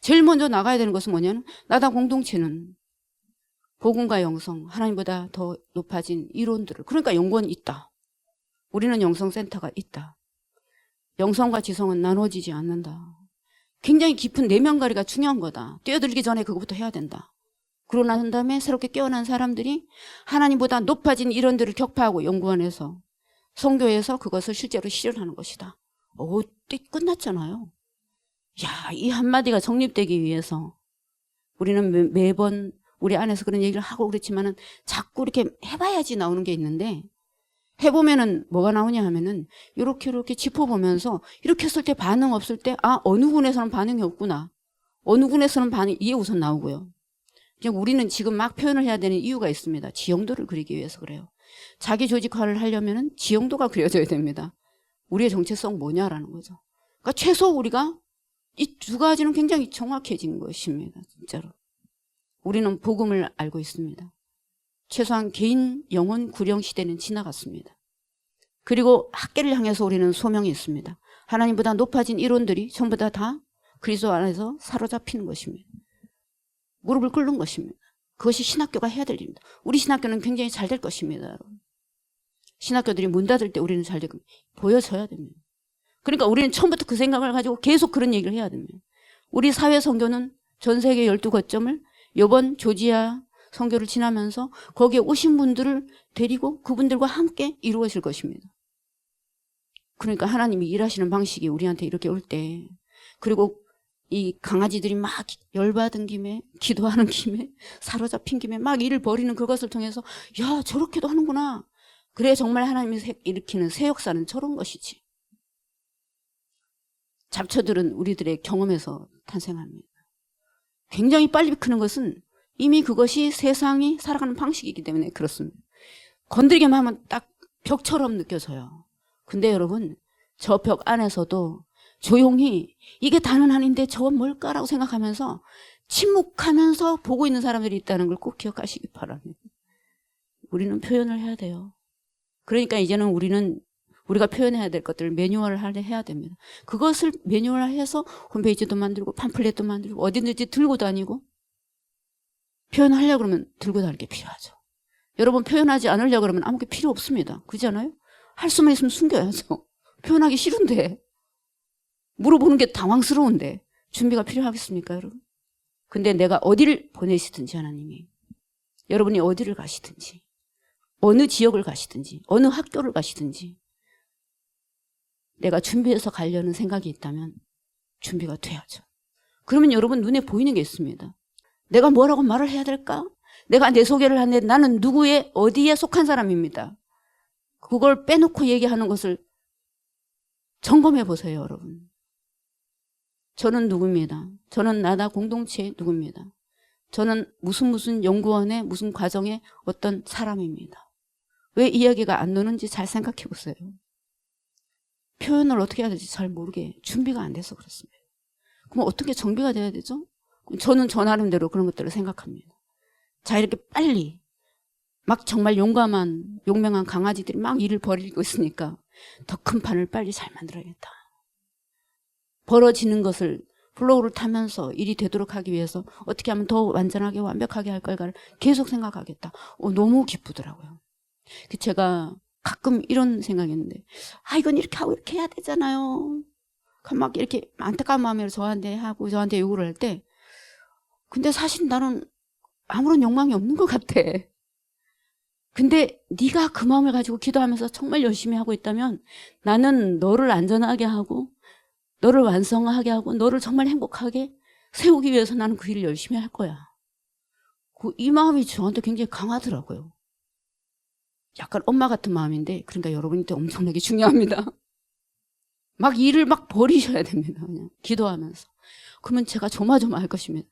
제일 먼저 나가야 되는 것은 뭐냐면 나다 공동체는 복음과 영성, 하나님보다 더 높아진 이론들을, 그러니까 연구원이 있다. 우리는 영성센터가 있다. 영성과 지성은 나눠지지 않는다. 굉장히 깊은 내면가리가 중요한 거다. 뛰어들기 전에 그것부터 해야 된다. 그러고 난 다음에 새롭게 깨어난 사람들이 하나님보다 높아진 이론들을 격파하고 연구원에서 선교에서 그것을 실제로 실현하는 것이다. 끝났잖아요. 야, 이 한마디가 정립되기 위해서 우리는 매번 우리 안에서 그런 얘기를 하고 그렇지만은 자꾸 이렇게 해봐야지 나오는 게 있는데, 해보면은 뭐가 나오냐 하면은 이렇게 짚어보면서 이렇게 했을 때 반응 없을 때 어느 군에서는 반응이 없구나, 어느 군에서는 반응이, 이게 우선 나오고요. 그냥 우리는 지금 막 표현을 해야 되는 이유가 있습니다. 지형도를 그리기 위해서 그래요. 자기 조직화를 하려면은 지형도가 그려져야 됩니다. 우리의 정체성 뭐냐라는 거죠. 그러니까 최소 우리가 이 두 가지는 굉장히 정확해진 것입니다. 진짜로. 우리는 복음을 알고 있습니다. 최소한 개인 영혼 구령 시대는 지나갔습니다. 그리고 학계를 향해서 우리는 소명이 있습니다. 하나님보다 높아진 이론들이 전부 다 그리스도 안에서 사로잡히는 것입니다. 무릎을 꿇는 것입니다. 그것이 신학교가 해야 될 일입니다. 우리 신학교는 굉장히 잘 될 것입니다. 여러분. 신학교들이 문 닫을 때 우리는 잘 되고 보여져야 됩니다. 그러니까 우리는 처음부터 그 생각을 가지고 계속 그런 얘기를 해야 됩니다. 우리 사회 선교는 전 세계 12거점을 이번 조지아 선교를 지나면서 거기에 오신 분들을 데리고 그분들과 함께 이루어질 것입니다. 그러니까 하나님이 일하시는 방식이 우리한테 이렇게 올 때, 그리고 이 강아지들이 막 열받은 김에 기도하는 김에 사로잡힌 김에 막 일을 벌이는 그것을 통해서 야, 저렇게도 하는구나. 그래, 정말 하나님이 일으키는 새 역사는 저런 것이지. 잡초들은 우리들의 경험에서 탄생합니다. 굉장히 빨리 크는 것은 이미 그것이 세상이 살아가는 방식이기 때문에 그렇습니다. 건드리기만 하면 딱 벽처럼 느껴져요. 근데 여러분, 저 벽 안에서도 조용히 이게 다는 아닌데 저건 뭘까라고 생각하면서 침묵하면서 보고 있는 사람들이 있다는 걸 꼭 기억하시기 바랍니다. 우리는 표현을 해야 돼요. 그러니까 이제는 우리가 표현해야 될 것들을 매뉴얼을 해야 됩니다. 그것을 매뉴얼해서 홈페이지도 만들고 팜플렛도 만들고 어디든지 들고 다니고, 표현하려고 그러면 들고 다닐 게 필요하죠. 여러분, 표현하지 않으려고 그러면 아무 게 필요 없습니다. 그렇지 않아요? 할 수만 있으면 숨겨야죠. 표현하기 싫은데, 물어보는 게 당황스러운데 준비가 필요하겠습니까, 여러분? 근데 내가 어디를 보내시든지 하나님이, 여러분이 어디를 가시든지 어느 지역을 가시든지 어느 학교를 가시든지 내가 준비해서 가려는 생각이 있다면 준비가 돼야죠. 그러면 여러분 눈에 보이는 게 있습니다. 내가 뭐라고 말을 해야 될까? 내가 내 소개를 하는데 나는 누구의 어디에 속한 사람입니다. 그걸 빼놓고 얘기하는 것을 점검해 보세요, 여러분. 저는 누구입니다. 저는 나다 공동체의 누구입니다. 저는 무슨 연구원의 무슨 과정의 어떤 사람입니다. 왜 이야기가 안 노는지 잘 생각해 보세요. 표현을 어떻게 해야 될지 잘 모르게 준비가 안 돼서 그렇습니다. 그럼 어떻게 정비가 돼야 되죠? 저는 저 나름대로 그런 것들을 생각합니다. 자, 이렇게 빨리 막 정말 용맹한 강아지들이 막 일을 벌이고 있으니까 더 큰 판을 빨리 잘 만들어야겠다. 벌어지는 것을 플로우를 타면서 일이 되도록 하기 위해서 어떻게 하면 더 완전하게 완벽하게 할 걸까를 계속 생각하겠다. 너무 기쁘더라고요. 제가 가끔 이런 생각이 있는데 이건 이렇게 하고 이렇게 해야 되잖아요. 막 이렇게 안타까운 마음으로 저한테 요구를 할 때 근데 사실 나는 아무런 욕망이 없는 것 같아. 근데 네가 그 마음을 가지고 기도하면서 정말 열심히 하고 있다면 나는 너를 안전하게 하고 너를 완성하게 하고 너를 정말 행복하게 세우기 위해서 나는 그 일을 열심히 할 거야. 이 마음이 저한테 굉장히 강하더라고요. 약간 엄마 같은 마음인데 그러니까 여러분한테 엄청나게 중요합니다. 막 일을 막 버리셔야 됩니다. 그냥 기도하면서. 그러면 제가 조마조마할 것입니다.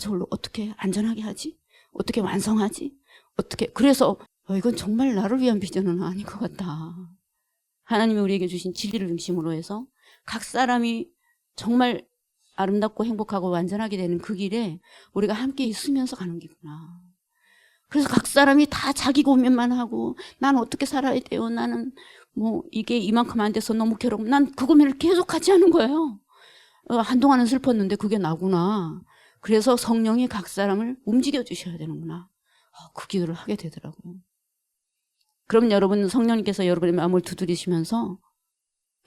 저걸로 어떻게 안전하게 하지? 어떻게 완성하지? 어떻게 그래서 이건 정말 나를 위한 비전은 아닌 것 같다. 하나님이 우리에게 주신 진리를 중심으로 해서 각 사람이 정말 아름답고 행복하고 완전하게 되는 그 길에 우리가 함께 있으면서 가는 길구나. 그래서 각 사람이 다 자기 고민만 하고 나는 어떻게 살아야 돼요? 나는 이게 이만큼 안 돼서 너무 괴롭고 난 그 고민을 계속 하지 않은 거예요. 한동안은 슬펐는데 그게 나구나. 그래서 성령이 각 사람을 움직여 주셔야 되는구나. 그 기도를 하게 되더라고요. 그럼 여러분 성령님께서 여러분의 마음을 두드리시면서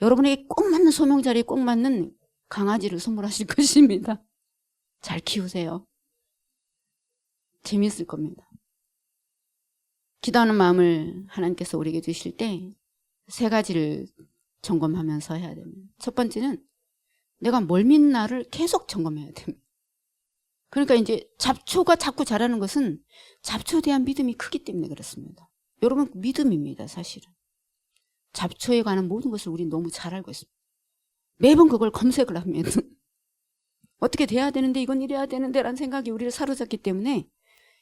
여러분에게 꼭 맞는 소명 자리에 꼭 맞는 강아지를 선물하실 것입니다. 잘 키우세요. 재미있을 겁니다. 기도하는 마음을 하나님께서 우리에게 주실 때 3가지를 점검하면서 해야 됩니다. 첫 번째는 내가 뭘 믿나를 계속 점검해야 됩니다. 그러니까 이제 잡초가 자꾸 자라는 것은 잡초에 대한 믿음이 크기 때문에 그렇습니다. 여러분 믿음입니다. 사실은. 잡초에 관한 모든 것을 우리는 너무 잘 알고 있습니다. 매번 그걸 검색을 하면 어떻게 돼야 되는데 이건 이래야 되는데 라는 생각이 우리를 사로잡기 때문에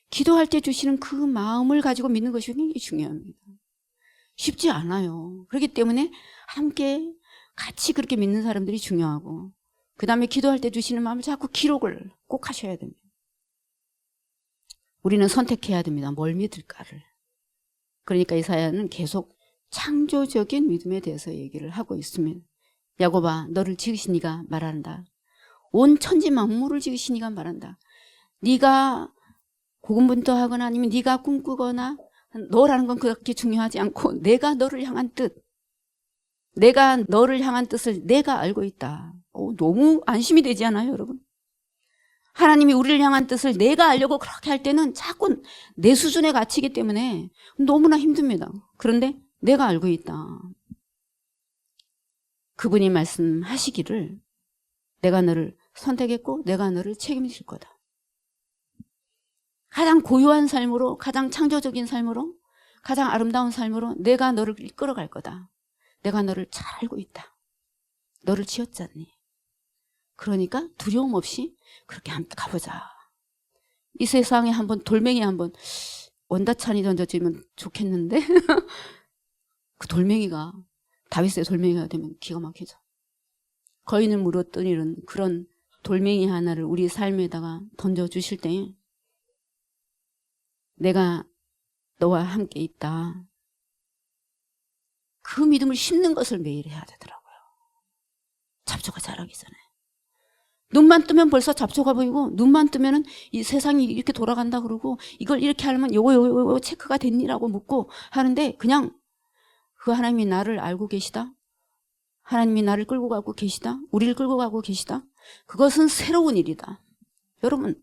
기도할 때 주시는 그 마음을 가지고 믿는 것이 굉장히 중요합니다. 쉽지 않아요. 그렇기 때문에 함께 같이 그렇게 믿는 사람들이 중요하고 그 다음에 기도할 때 주시는 마음을 자꾸 기록을 꼭 하셔야 됩니다. 우리는 선택해야 됩니다. 뭘 믿을까를. 그러니까 이사야는 계속 창조적인 믿음에 대해서 얘기를 하고 있습니다. 야곱아 너를 지으신 이가 말한다. 온 천지 만물을 지으신 이가 말한다. 네가 고군분투하거나 아니면 네가 꿈꾸거나 너라는 건 그렇게 중요하지 않고 내가 너를 향한 뜻, 내가 너를 향한 뜻을 내가 알고 있다. 너무 안심이 되지 않아요, 여러분? 하나님이 우리를 향한 뜻을 내가 알려고 그렇게 할 때는 자꾸 내 수준에 갇히기 때문에 너무나 힘듭니다. 그런데 내가 알고 있다. 그분이 말씀하시기를 내가 너를 선택했고 내가 너를 책임질 거다. 가장 고요한 삶으로, 가장 창조적인 삶으로, 가장 아름다운 삶으로 내가 너를 이끌어갈 거다. 내가 너를 잘 알고 있다. 너를 지었잖니. 그러니까 두려움 없이 그렇게 함께 가보자. 이 세상에 한번 돌멩이 한번 원다찬이 던져지면 좋겠는데 그 돌멩이가 다윗의 돌멩이가 되면 기가 막히죠. 거인을 물어뜯는 그런 돌멩이 하나를 우리 삶에다가 던져주실 때 내가 너와 함께 있다. 그 믿음을 심는 것을 매일 해야 되더라고요. 잡초가 자라기 전에. 눈만 뜨면 벌써 잡초가 보이고 눈만 뜨면은 이 세상이 이렇게 돌아간다 그러고 이걸 이렇게 하면 요거 체크가 됐니라고 묻고 하는데 그냥 그 하나님이 나를 알고 계시다. 하나님이 나를 끌고 가고 계시다. 우리를 끌고 가고 계시다. 그것은 새로운 일이다. 여러분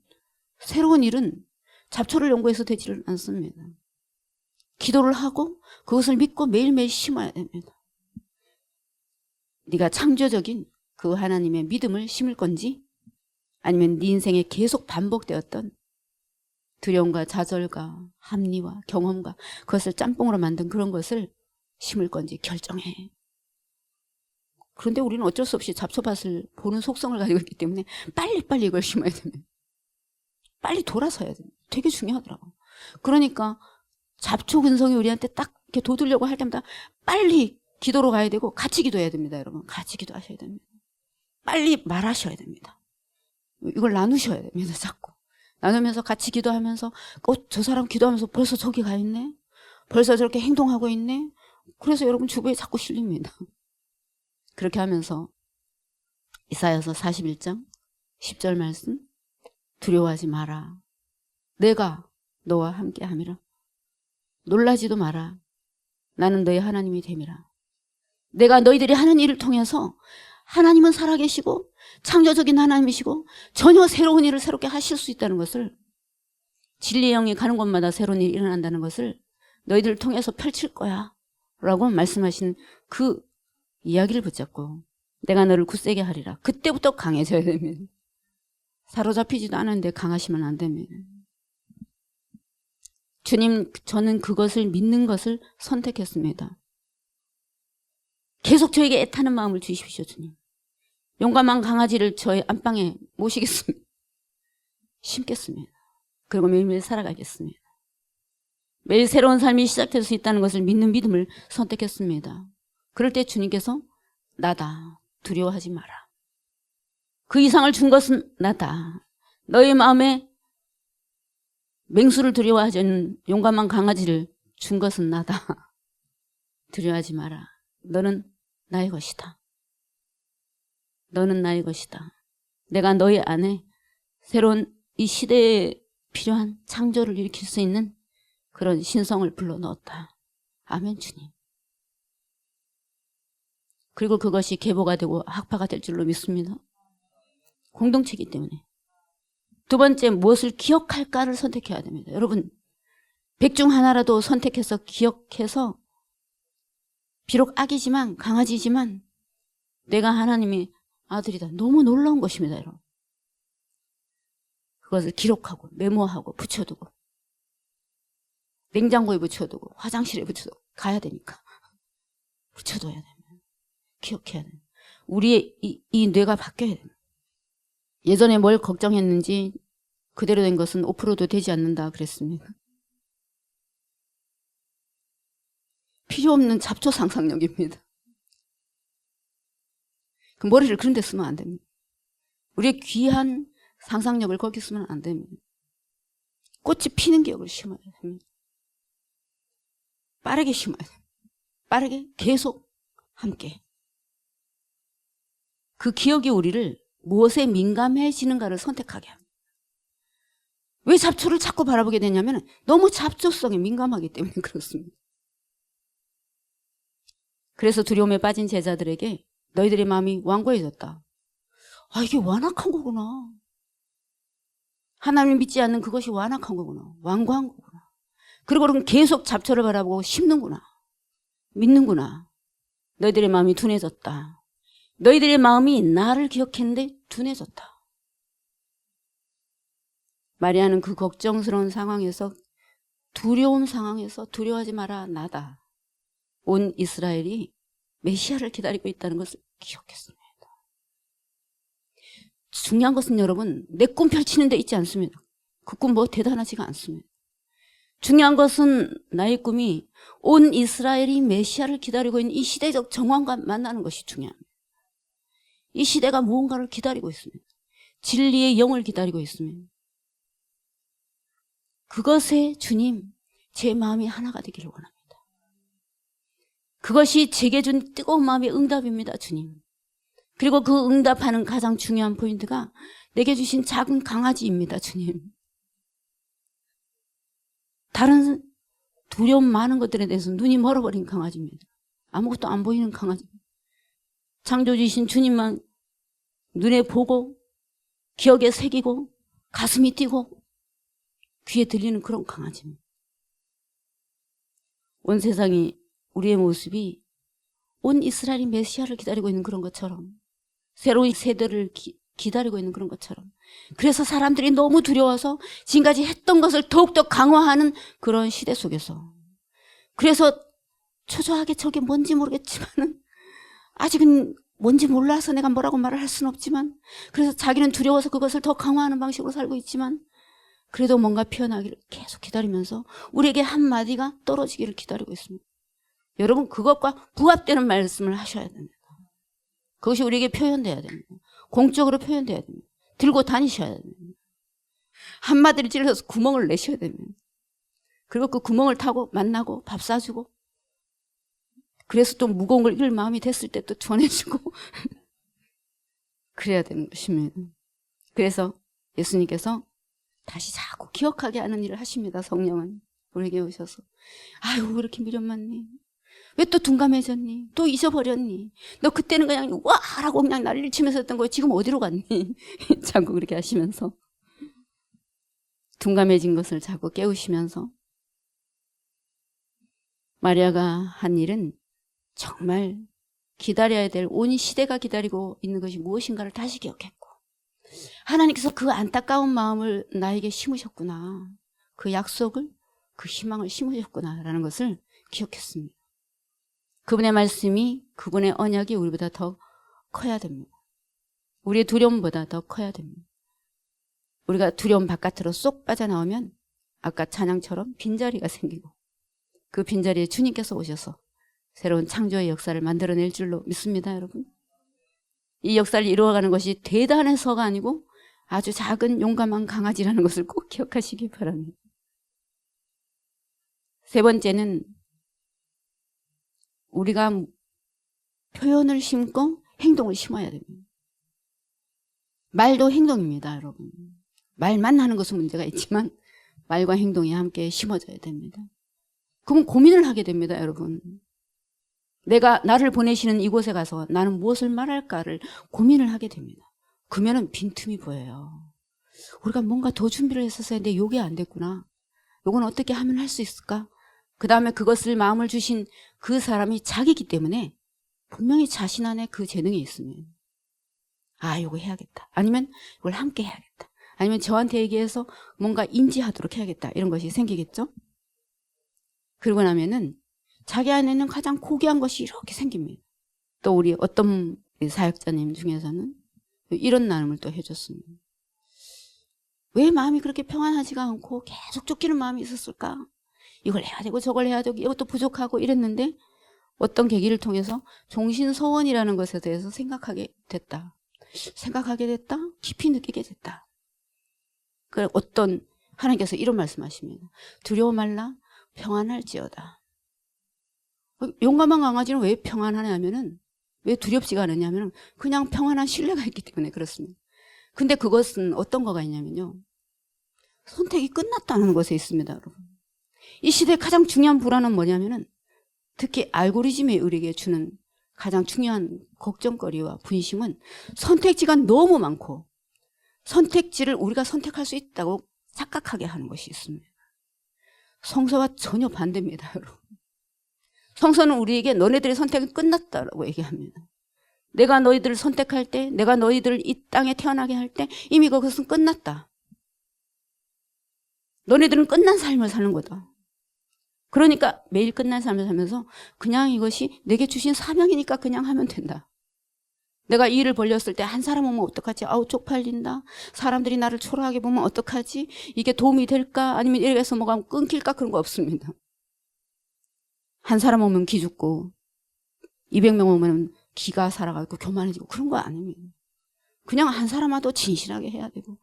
새로운 일은 잡초를 연구해서 되지를 않습니다. 기도를 하고 그것을 믿고 매일매일 심어야 됩니다. 네가 창조적인 그 하나님의 믿음을 심을 건지 아니면 네 인생에 계속 반복되었던 두려움과 좌절과 합리화, 경험과 그것을 짬뽕으로 만든 그런 것을 심을 건지 결정해. 그런데 우리는 어쩔 수 없이 잡초밭을 보는 속성을 가지고 있기 때문에 빨리빨리 이걸 심어야 됩니다. 빨리 돌아서야 됩니다. 되게 중요하더라고요. 그러니까 잡초 근성이 우리한테 딱 이렇게 돋으려고 할 때마다 빨리 기도로 가야 되고 같이 기도해야 됩니다. 여러분 같이 기도하셔야 됩니다. 빨리 말하셔야 됩니다. 이걸 나누셔야 됩니다. 자꾸 나누면서 같이 기도하면서 저 사람 기도하면서 벌써 저기 가 있네, 벌써 저렇게 행동하고 있네. 그래서 여러분 주부에 자꾸 실립니다. 그렇게 하면서 이사야서 41장 10절 말씀, 두려워하지 마라, 내가 너와 함께 함이라. 놀라지도 마라, 나는 너의 하나님이 됨이라. 내가 너희들이 하는 일을 통해서 하나님은 살아계시고 창조적인 하나님이시고 전혀 새로운 일을 새롭게 하실 수 있다는 것을, 진리의 영이 가는 곳마다 새로운 일이 일어난다는 것을 너희들을 통해서 펼칠 거야 라고 말씀하신 그 이야기를 붙잡고 내가 너를 굳세게 하리라. 그때부터 강해져야 됩니다. 사로잡히지도 않았는데 강하시면 안 됩니다. 주님, 저는 그것을 믿는 것을 선택했습니다. 계속 저에게 애타는 마음을 주십시오. 주님, 용감한 강아지를 저의 안방에 모시겠습니다. 심겠습니다. 그리고 매일매일 살아가겠습니다. 매일 새로운 삶이 시작될 수 있다는 것을 믿는 믿음을 선택했습니다. 그럴 때 주님께서 나다, 두려워하지 마라, 그 이상을 준 것은 나다, 너의 마음에 맹수를 두려워하지 않는 용감한 강아지를 준 것은 나다, 두려워하지 마라, 너는 나의 것이다, 너는 나의 것이다. 내가 너의 안에 새로운 이 시대에 필요한 창조를 일으킬 수 있는 그런 신성을 불러넣었다. 아멘. 주님. 그리고 그것이 계보가 되고 학파가 될 줄로 믿습니다. 공동체이기 때문에. 두 번째, 무엇을 기억할까를 선택해야 됩니다. 여러분, 100 중 하나라도 선택해서 기억해서, 비록 악이지만 강아지지만 내가 하나님의 아들이다, 너무 놀라운 것입니다. 여러분, 그것을 기록하고 메모하고 붙여두고 냉장고에 붙여두고 화장실에 붙여두고 가야 되니까 붙여둬야 됩니다. 기억해야 됩니다. 우리의 이 뇌가 바뀌어야 됩니다. 예전에 뭘 걱정했는지 그대로 된 것은 5%도 되지 않는다 그랬습니다. 필요 없는 잡초 상상력입니다. 그 머리를 그런 데 쓰면 안 됩니다. 우리의 귀한 상상력을 거기 쓰면 안 됩니다. 꽃이 피는 기억을 심어야 됩니다. 빠르게 심어야 됩니다. 빠르게 계속 함께. 그 기억이 우리를 무엇에 민감해지는가를 선택하게 합니다. 왜 잡초를 자꾸 바라보게 되냐면 너무 잡초성에 민감하기 때문에 그렇습니다. 그래서 두려움에 빠진 제자들에게 너희들의 마음이 완고해졌다. 아, 이게 완악한 거구나. 하나님을 믿지 않는 그것이 완악한 거구나. 완고한 거구나. 그리고 그럼 계속 잡초를 바라보고 심는구나. 믿는구나. 너희들의 마음이 둔해졌다. 너희들의 마음이 나를 기억했는데 둔해졌다. 마리아는 그 걱정스러운 상황에서, 두려운 상황에서 두려워하지 마라, 나다, 온 이스라엘이 메시아를 기다리고 있다는 것을 기억했습니다. 중요한 것은 여러분, 내 꿈 펼치는 데 있지 않습니다. 그 꿈 뭐 대단하지가 않습니다. 중요한 것은 나의 꿈이 온 이스라엘이 메시아를 기다리고 있는 이 시대적 정황과 만나는 것이 중요합니다. 이 시대가 무언가를 기다리고 있습니다. 진리의 영을 기다리고 있습니다. 그것에 주님, 제 마음이 하나가 되기를 원합니다. 그것이 제게 준 뜨거운 마음의 응답입니다. 주님. 그리고 그 응답하는 가장 중요한 포인트가 내게 주신 작은 강아지입니다. 주님. 다른 두려움 많은 것들에 대해서 눈이 멀어버린 강아지입니다. 아무것도 안 보이는 강아지. 창조주신 주님만 눈에 보고 기억에 새기고 가슴이 뛰고 귀에 들리는 그런 강아지입니다. 온 세상이 우리의 모습이 온 이스라엘이 메시아를 기다리고 있는 그런 것처럼 새로운 세대를 기다리고 있는 그런 것처럼 그래서 사람들이 너무 두려워서 지금까지 했던 것을 더욱더 강화하는 그런 시대 속에서 그래서 초조하게 저게 뭔지 모르겠지만은 아직은 뭔지 몰라서 내가 뭐라고 말을 할 수는 없지만 그래서 자기는 두려워서 그것을 더 강화하는 방식으로 살고 있지만 그래도 뭔가 피어나기를 계속 기다리면서 우리에게 한마디가 떨어지기를 기다리고 있습니다. 여러분 그것과 부합되는 말씀을 하셔야 됩니다. 그것이 우리에게 표현돼야 됩니다. 공적으로 표현돼야 됩니다. 들고 다니셔야 됩니다. 한마디를 찔러서 구멍을 내셔야 됩니다. 그리고 그 구멍을 타고 만나고 밥 사주고 그래서 또 무거운 걸 잃을 마음이 됐을 때 또 전해주고 그래야 되는 것입니다. 그래서 예수님께서 다시 자꾸 기억하게 하는 일을 하십니다. 성령은 우리에게 오셔서 아유 왜 이렇게 미련만니? 왜 또 둔감해졌니? 또 잊어버렸니? 너 그때는 그냥 와 하라고 그냥 난리를 치면서 했던 거야. 지금 어디로 갔니? 자꾸 그렇게 하시면서 둔감해진 것을 자꾸 깨우시면서 마리아가 한 일은 정말 기다려야 될 온 시대가 기다리고 있는 것이 무엇인가를 다시 기억했고 하나님께서 그 안타까운 마음을 나에게 심으셨구나. 그 약속을 그 희망을 심으셨구나라는 것을 기억했습니다. 그분의 말씀이 그분의 언약이 우리보다 더 커야 됩니다. 우리의 두려움보다 더 커야 됩니다. 우리가 두려움 바깥으로 쏙 빠져나오면 아까 찬양처럼 빈자리가 생기고 그 빈자리에 주님께서 오셔서 새로운 창조의 역사를 만들어낼 줄로 믿습니다. 여러분 이 역사를 이루어가는 것이 대단해서가 아니고 아주 작은 용감한 강아지라는 것을 꼭 기억하시기 바랍니다. 세 번째는 우리가 표현을 심고 행동을 심어야 됩니다. 말도 행동입니다. 여러분 말만 하는 것은 문제가 있지만 말과 행동이 함께 심어져야 됩니다. 그러면 고민을 하게 됩니다. 여러분 내가 나를 보내시는 이곳에 가서 나는 무엇을 말할까를 고민을 하게 됩니다. 그러면은 빈틈이 보여요. 우리가 뭔가 더 준비를 했었어야 했는데 요게 안 됐구나. 요건 어떻게 하면 할 수 있을까? 그 다음에 그것을 마음을 주신 그 사람이 자기이기 때문에 분명히 자신 안에 그 재능이 있습니다. 아 요거 해야겠다. 아니면 이걸 함께 해야겠다. 아니면 저한테 얘기해서 뭔가 인지하도록 해야겠다. 이런 것이 생기겠죠? 그러고 나면은 자기 안에는 가장 고귀한 것이 이렇게 생깁니다. 또 우리 어떤 사역자님 중에서는 이런 나눔을 또 해줬습니다. 왜 마음이 그렇게 평안하지가 않고 계속 쫓기는 마음이 있었을까? 이걸 해야 되고 저걸 해야 되고 이것도 부족하고 이랬는데 어떤 계기를 통해서 종신서원이라는 것에 대해서 생각하게 됐다. 깊이 느끼게 됐다. 그 어떤 하나님께서 이런 말씀하십니다. 두려워 말라 평안할지어다. 용감한 강아지는 왜 평안하냐면은 왜 두렵지가 않느냐면은 그냥 평안한 신뢰가 있기 때문에 그렇습니다. 근데 그것은 어떤 거가 있냐면요. 선택이 끝났다는 것에 있습니다, 여러분. 이 시대의 가장 중요한 불안은 뭐냐면은 특히 알고리즘이 우리에게 주는 가장 중요한 걱정거리와 분심은 선택지가 너무 많고 선택지를 우리가 선택할 수 있다고 착각하게 하는 것이 있습니다. 성서와 전혀 반대입니다, 여러분. 성서는 우리에게 너네들의 선택은 끝났다라고 얘기합니다. 내가 너희들을 선택할 때, 내가 너희들을 이 땅에 태어나게 할 때 이미 그것은 끝났다. 너네들은 끝난 삶을 사는 거다. 그러니까 매일 끝난 삶을 살면서 그냥 이것이 내게 주신 사명이니까 그냥 하면 된다. 내가 이 일을 벌렸을 때 한 사람 오면 어떡하지? 아우 쪽팔린다. 사람들이 나를 초라하게 보면 어떡하지? 이게 도움이 될까? 아니면 이래서 뭐가 끊길까? 그런 거 없습니다. 한 사람 오면 기죽고 200명 오면 기가 살아가고 교만해지고 그런 거 아닙니다. 그냥 한 사람 와도 진실하게 해야 되고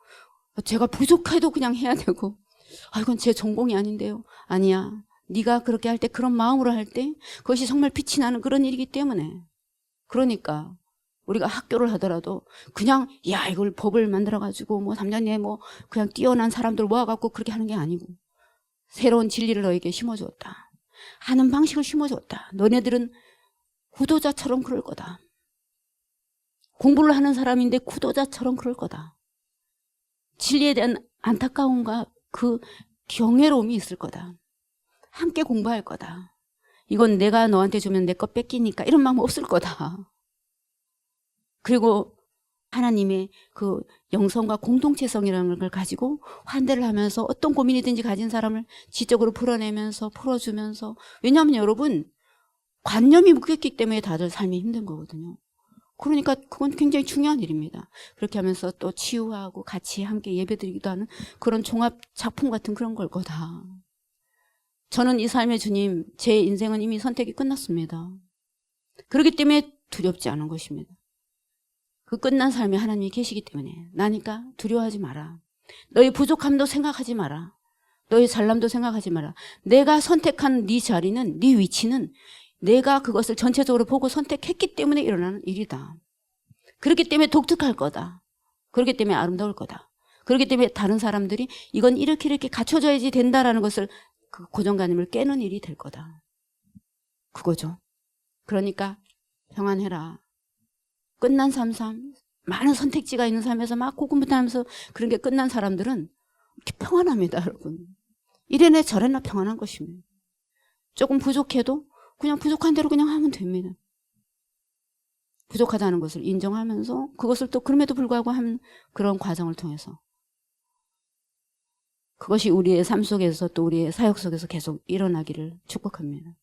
제가 부족해도 그냥 해야 되고 이건 제 전공이 아닌데요. 아니야. 네가 그렇게 할 때 그런 마음으로 할 때 그것이 정말 빛이 나는 그런 일이기 때문에 그러니까 우리가 학교를 하더라도 그냥 야 이걸 법을 만들어가지고 뭐 3년에 뭐 그냥 뛰어난 사람들 모아갖고 그렇게 하는 게 아니고 새로운 진리를 너에게 심어주었다. 하는 방식을 심어줬다. 너네들은 구도자처럼 그럴 거다. 공부를 하는 사람인데 구도자처럼 그럴 거다. 진리에 대한 안타까움과 그 경외로움이 있을 거다. 함께 공부할 거다. 이건 내가 너한테 주면 내 거 뺏기니까 이런 마음 없을 거다. 그리고 하나님의 그 영성과 공동체성이라는 걸 가지고 환대를 하면서 어떤 고민이든지 가진 사람을 지적으로 풀어내면서 풀어주면서, 왜냐하면 여러분 관념이 묶였기 때문에 다들 삶이 힘든 거거든요. 그러니까 그건 굉장히 중요한 일입니다. 그렇게 하면서 또 치유하고 같이 함께 예배드리기도 하는 그런 종합 작품 같은 그런 걸 거다. 저는 이 삶의 주님, 제 인생은 이미 선택이 끝났습니다. 그렇기 때문에 두렵지 않은 것입니다. 그 끝난 삶에 하나님이 계시기 때문에. 나니까 두려워하지 마라. 너의 부족함도 생각하지 마라. 너의 잘남도 생각하지 마라. 내가 선택한 네 자리는, 네 위치는 내가 그것을 전체적으로 보고 선택했기 때문에 일어나는 일이다. 그렇기 때문에 독특할 거다. 그렇기 때문에 아름다울 거다. 그렇기 때문에 다른 사람들이 이건 이렇게 갖춰져야지 된다라는 것을, 그 고정관념을 깨는 일이 될 거다. 그거죠. 그러니까 평안해라. 끝난 삶, 많은 선택지가 있는 삶에서 막 고군분투하면서 그런 게 끝난 사람들은 이렇게 평안합니다, 여러분. 이래나 저래나 평안한 것입니다. 조금 부족해도 그냥 부족한 대로 그냥 하면 됩니다. 부족하다는 것을 인정하면서 그것을 또 그럼에도 불구하고 하는 그런 과정을 통해서, 그것이 우리의 삶 속에서 또 우리의 사역 속에서 계속 일어나기를 축복합니다.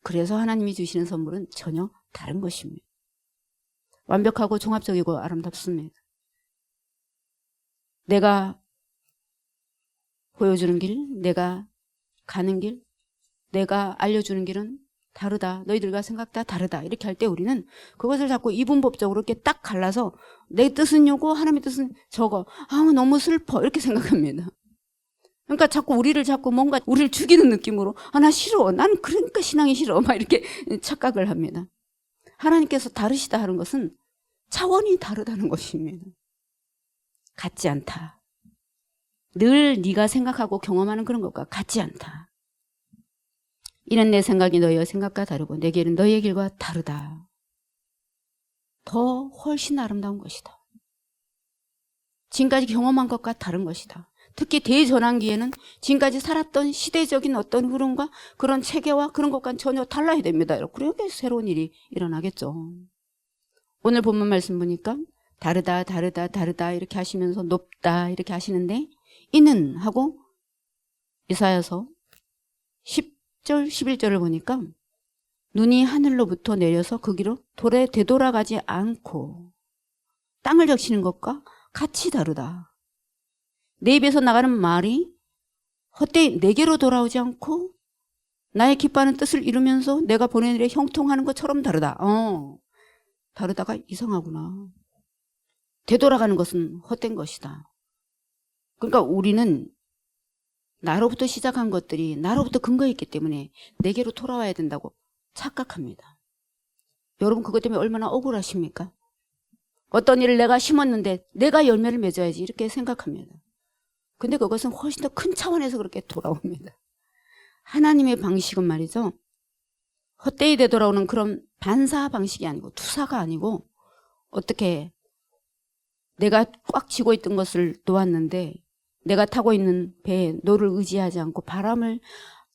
그래서 하나님이 주시는 선물은 전혀 다른 것입니다. 완벽하고 종합적이고 아름답습니다. 내가 보여주는 길, 내가 가는 길, 내가 알려주는 길은 다르다. 너희들과 생각 다 다르다. 이렇게 할 때 우리는 그것을 자꾸 이분법적으로 이렇게 딱 갈라서 내 뜻은 요거, 하나님의 뜻은 저거. 너무 슬퍼. 이렇게 생각합니다. 그러니까 자꾸 뭔가 우리를 죽이는 느낌으로, 나 싫어. 난 그러니까 신앙이 싫어. 막 이렇게 착각을 합니다. 하나님께서 다르시다 하는 것은 차원이 다르다는 것입니다. 같지 않다. 늘 네가 생각하고 경험하는 그런 것과 같지 않다. 이는 내 생각이 너희의 생각과 다르고 내 길은 너희의 길과 다르다. 더 훨씬 아름다운 것이다. 지금까지 경험한 것과 다른 것이다. 특히 대전환기에는 지금까지 살았던 시대적인 어떤 흐름과 그런 체계와 그런 것과는 전혀 달라야 됩니다. 그렇게 새로운 일이 일어나겠죠. 오늘 본문 말씀 보니까 다르다 이렇게 하시면서 높다 이렇게 하시는데, 이는 하고 이사야서 10절 11절을 보니까 눈이 하늘로부터 내려서 그 길로 되돌아가지 않고 땅을 적시는 것과 같이 다르다. 내 입에서 나가는 말이 헛되이 내게로 돌아오지 않고 나의 기뻐하는 뜻을 이루면서 내가 보낸 일에 형통하는 것처럼 다르다. 다르다가 이상하구나. 되돌아가는 것은 헛된 것이다. 그러니까 우리는 나로부터 시작한 것들이 나로부터 근거했기 때문에 내게로 돌아와야 된다고 착각합니다. 여러분 그것 때문에 얼마나 억울하십니까? 어떤 일을 내가 심었는데 내가 열매를 맺어야지 이렇게 생각합니다. 근데 그것은 훨씬 더 큰 차원에서 그렇게 돌아옵니다. 하나님의 방식은 말이죠, 헛되이 되돌아오는 그런 반사 방식이 아니고 투사가 아니고, 어떻게 내가 꽉 쥐고 있던 것을 놓았는데 내가 타고 있는 배에 너를 의지하지 않고 바람을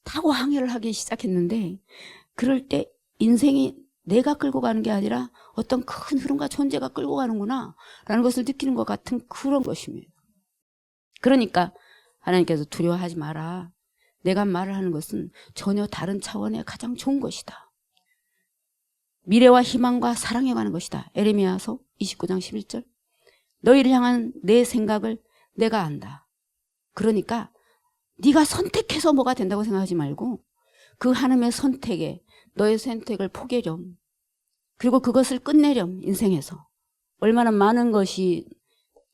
타고 항해를 하기 시작했는데, 그럴 때 인생이 내가 끌고 가는 게 아니라 어떤 큰 흐름과 존재가 끌고 가는구나 라는 것을 느끼는 것 같은 그런 것입니다. 그러니까 하나님께서 두려워하지 마라. 내가 말을 하는 것은 전혀 다른 차원의 가장 좋은 것이다. 미래와 희망과 사랑에 관한 것이다. 에레미야서 29장 11절. 너희를 향한 내 생각을 내가 안다. 그러니까 네가 선택해서 뭐가 된다고 생각하지 말고 그 하나님의 선택에 너의 선택을 포기렴. 그리고 그것을 끝내렴. 인생에서 얼마나 많은 것이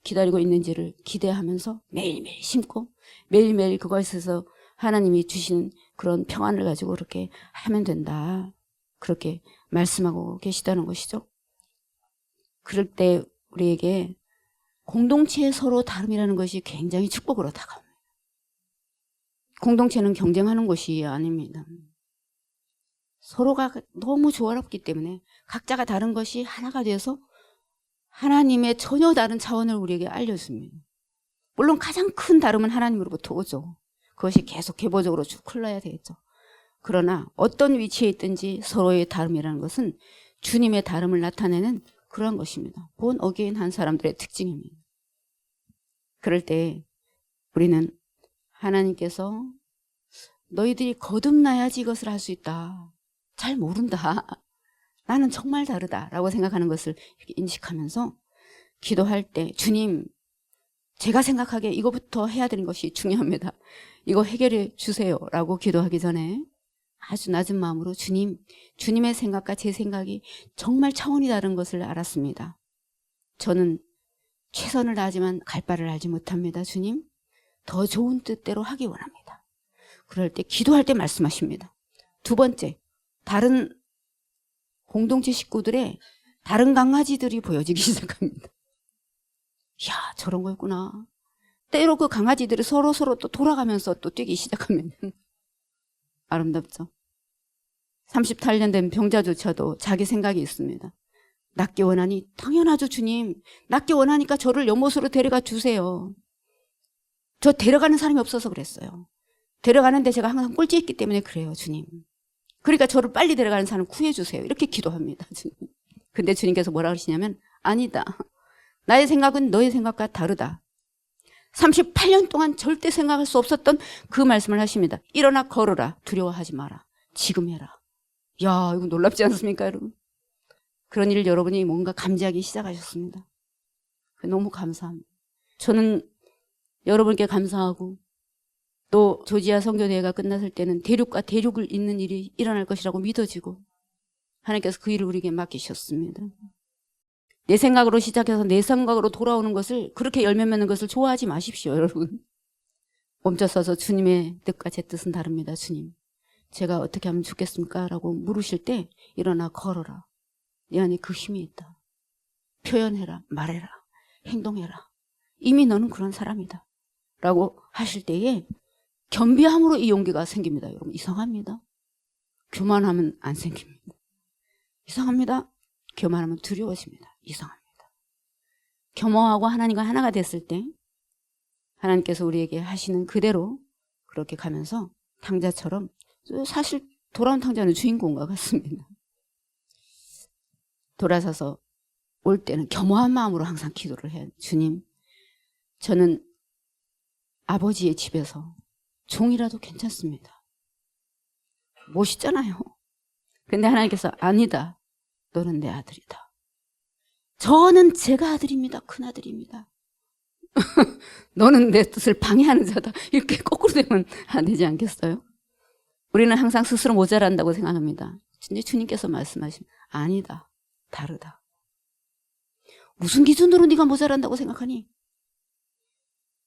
기다리고 있는지를 기대하면서 매일매일 심고 매일매일 그것에서 하나님이 주시는 그런 평안을 가지고 그렇게 하면 된다. 그렇게 말씀하고 계시다는 것이죠. 그럴 때 우리에게 공동체의 서로 다름이라는 것이 굉장히 축복으로 다가옵니다. 공동체는 경쟁하는 곳이 아닙니다. 서로가 너무 조화롭기 때문에 각자가 다른 것이 하나가 돼서 하나님의 전혀 다른 차원을 우리에게 알려줍니다. 물론 가장 큰 다름은 하나님으로부터 오죠. 그것이 계속 계보적으로 쭉 흘러야 되겠죠. 그러나 어떤 위치에 있든지 서로의 다름이라는 것은 주님의 다름을 나타내는 그러한 것입니다. 본 어게인한 사람들의 특징입니다. 그럴 때 우리는 하나님께서 너희들이 거듭나야지 이것을 할 수 있다. 잘 모른다. 나는 정말 다르다라고 생각하는 것을 이렇게 인식하면서 기도할 때 주님, 제가 생각하기에 이거부터 해야 되는 것이 중요합니다. 이거 해결해 주세요라고 기도하기 전에 아주 낮은 마음으로 주님, 주님의 생각과 제 생각이 정말 차원이 다른 것을 알았습니다. 저는 최선을 다하지만 갈 바를 알지 못합니다. 주님, 더 좋은 뜻대로 하기 원합니다. 그럴 때 기도할 때 말씀하십니다. 두 번째, 다른 공동체 식구들의 다른 강아지들이 보여지기 시작합니다. 이야, 저런 거였구나. 때로 그 강아지들이 서로 또 돌아가면서 또 뛰기 시작하면 아름답죠. 38년 된 병자조차도 자기 생각이 있습니다. 낫기 원하니 당연하죠 주님. 낫기 원하니까 저를 연못으로 데려가 주세요. 저 데려가는 사람이 없어서 그랬어요. 데려가는데 제가 항상 꼴찌했기 때문에 그래요 주님. 그러니까 저를 빨리 데려가는 사람 구해주세요. 이렇게 기도합니다 주님. 근데 주님께서 뭐라 그러시냐면 아니다. 나의 생각은 너의 생각과 다르다. 38년 동안 절대 생각할 수 없었던 그 말씀을 하십니다. 일어나 걸어라. 두려워하지 마라. 지금 해라. 야, 이거 놀랍지 않습니까 여러분? 그런 일을 여러분이 뭔가 감지하기 시작하셨습니다. 너무 감사합니다. 저는 여러분께 감사하고 또 조지아 선교대회가 끝났을 때는 대륙과 대륙을 잇는 일이 일어날 것이라고 믿어지고 하나님께서 그 일을 우리에게 맡기셨습니다. 내 생각으로 시작해서 내 생각으로 돌아오는 것을 그렇게 열매 맺는 것을 좋아하지 마십시오 여러분. 멈춰서서 주님의 뜻과 제 뜻은 다릅니다. 주님, 제가 어떻게 하면 좋겠습니까? 라고 물으실 때 일어나 걸어라. 네 안에 그 힘이 있다. 표현해라. 말해라. 행동해라. 이미 너는 그런 사람이다. 라고 하실 때에 겸비함으로 이 용기가 생깁니다. 여러분 이상합니다. 교만하면 안 생깁니다. 이상합니다. 교만하면 두려워집니다. 이상합니다. 겸허하고 하나님과 하나가 됐을 때 하나님께서 우리에게 하시는 그대로 그렇게 가면서 탕자처럼 사실 돌아온 탕자는 주인공과 같습니다. 돌아서서 올 때는 겸허한 마음으로 항상 기도를 해요. 주님, 저는 아버지의 집에서 종이라도 괜찮습니다. 멋있잖아요. 근데 하나님께서 아니다. 너는 내 아들이다. 저는 제가 아들입니다. 큰아들입니다. 너는 내 뜻을 방해하는 자다. 이렇게 거꾸로 되면 안 되지 않겠어요? 우리는 항상 스스로 모자란다고 생각합니다. 근데 주님께서 말씀하시면 아니다. 다르다. 무슨 기준으로 네가 모자란다고 생각하니?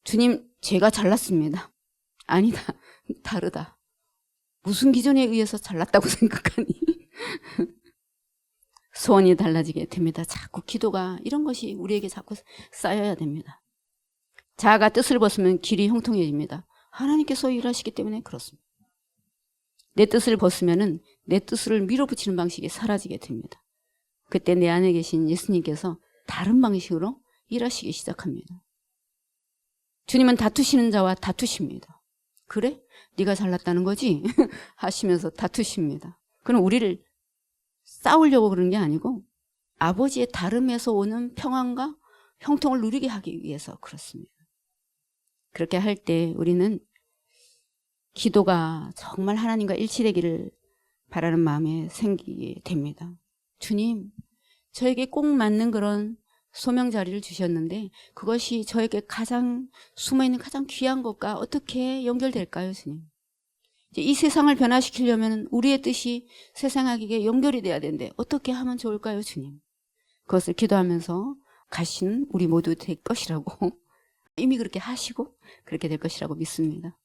주님, 제가 잘났습니다. 아니다. 다르다. 무슨 기준에 의해서 잘났다고 생각하니? 소원이 달라지게 됩니다. 자꾸 기도가 이런 것이 우리에게 자꾸 쌓여야 됩니다. 자아가 뜻을 벗으면 길이 형통해집니다. 하나님께서 일하시기 때문에 그렇습니다. 내 뜻을 벗으면은 내 뜻을 밀어붙이는 방식이 사라지게 됩니다. 그때 내 안에 계신 예수님께서 다른 방식으로 일하시기 시작합니다. 주님은 다투시는 자와 다투십니다. 그래? 네가 잘났다는 거지? 하시면서 다투십니다. 그럼 우리를 싸우려고 그러는 게 아니고 아버지의 다름에서 오는 평안과 형통을 누리게 하기 위해서 그렇습니다. 그렇게 할 때 우리는 기도가 정말 하나님과 일치되기를 바라는 마음에 생기게 됩니다. 주님, 저에게 꼭 맞는 그런 소명 자리를 주셨는데 그것이 저에게 가장 숨어있는 가장 귀한 것과 어떻게 연결될까요, 주님? 이 세상을 변화시키려면 우리의 뜻이 세상에게 연결이 돼야 되는데 어떻게 하면 좋을까요, 주님? 그것을 기도하면서 가신 우리 모두 될 것이라고 이미 그렇게 하시고 그렇게 될 것이라고 믿습니다.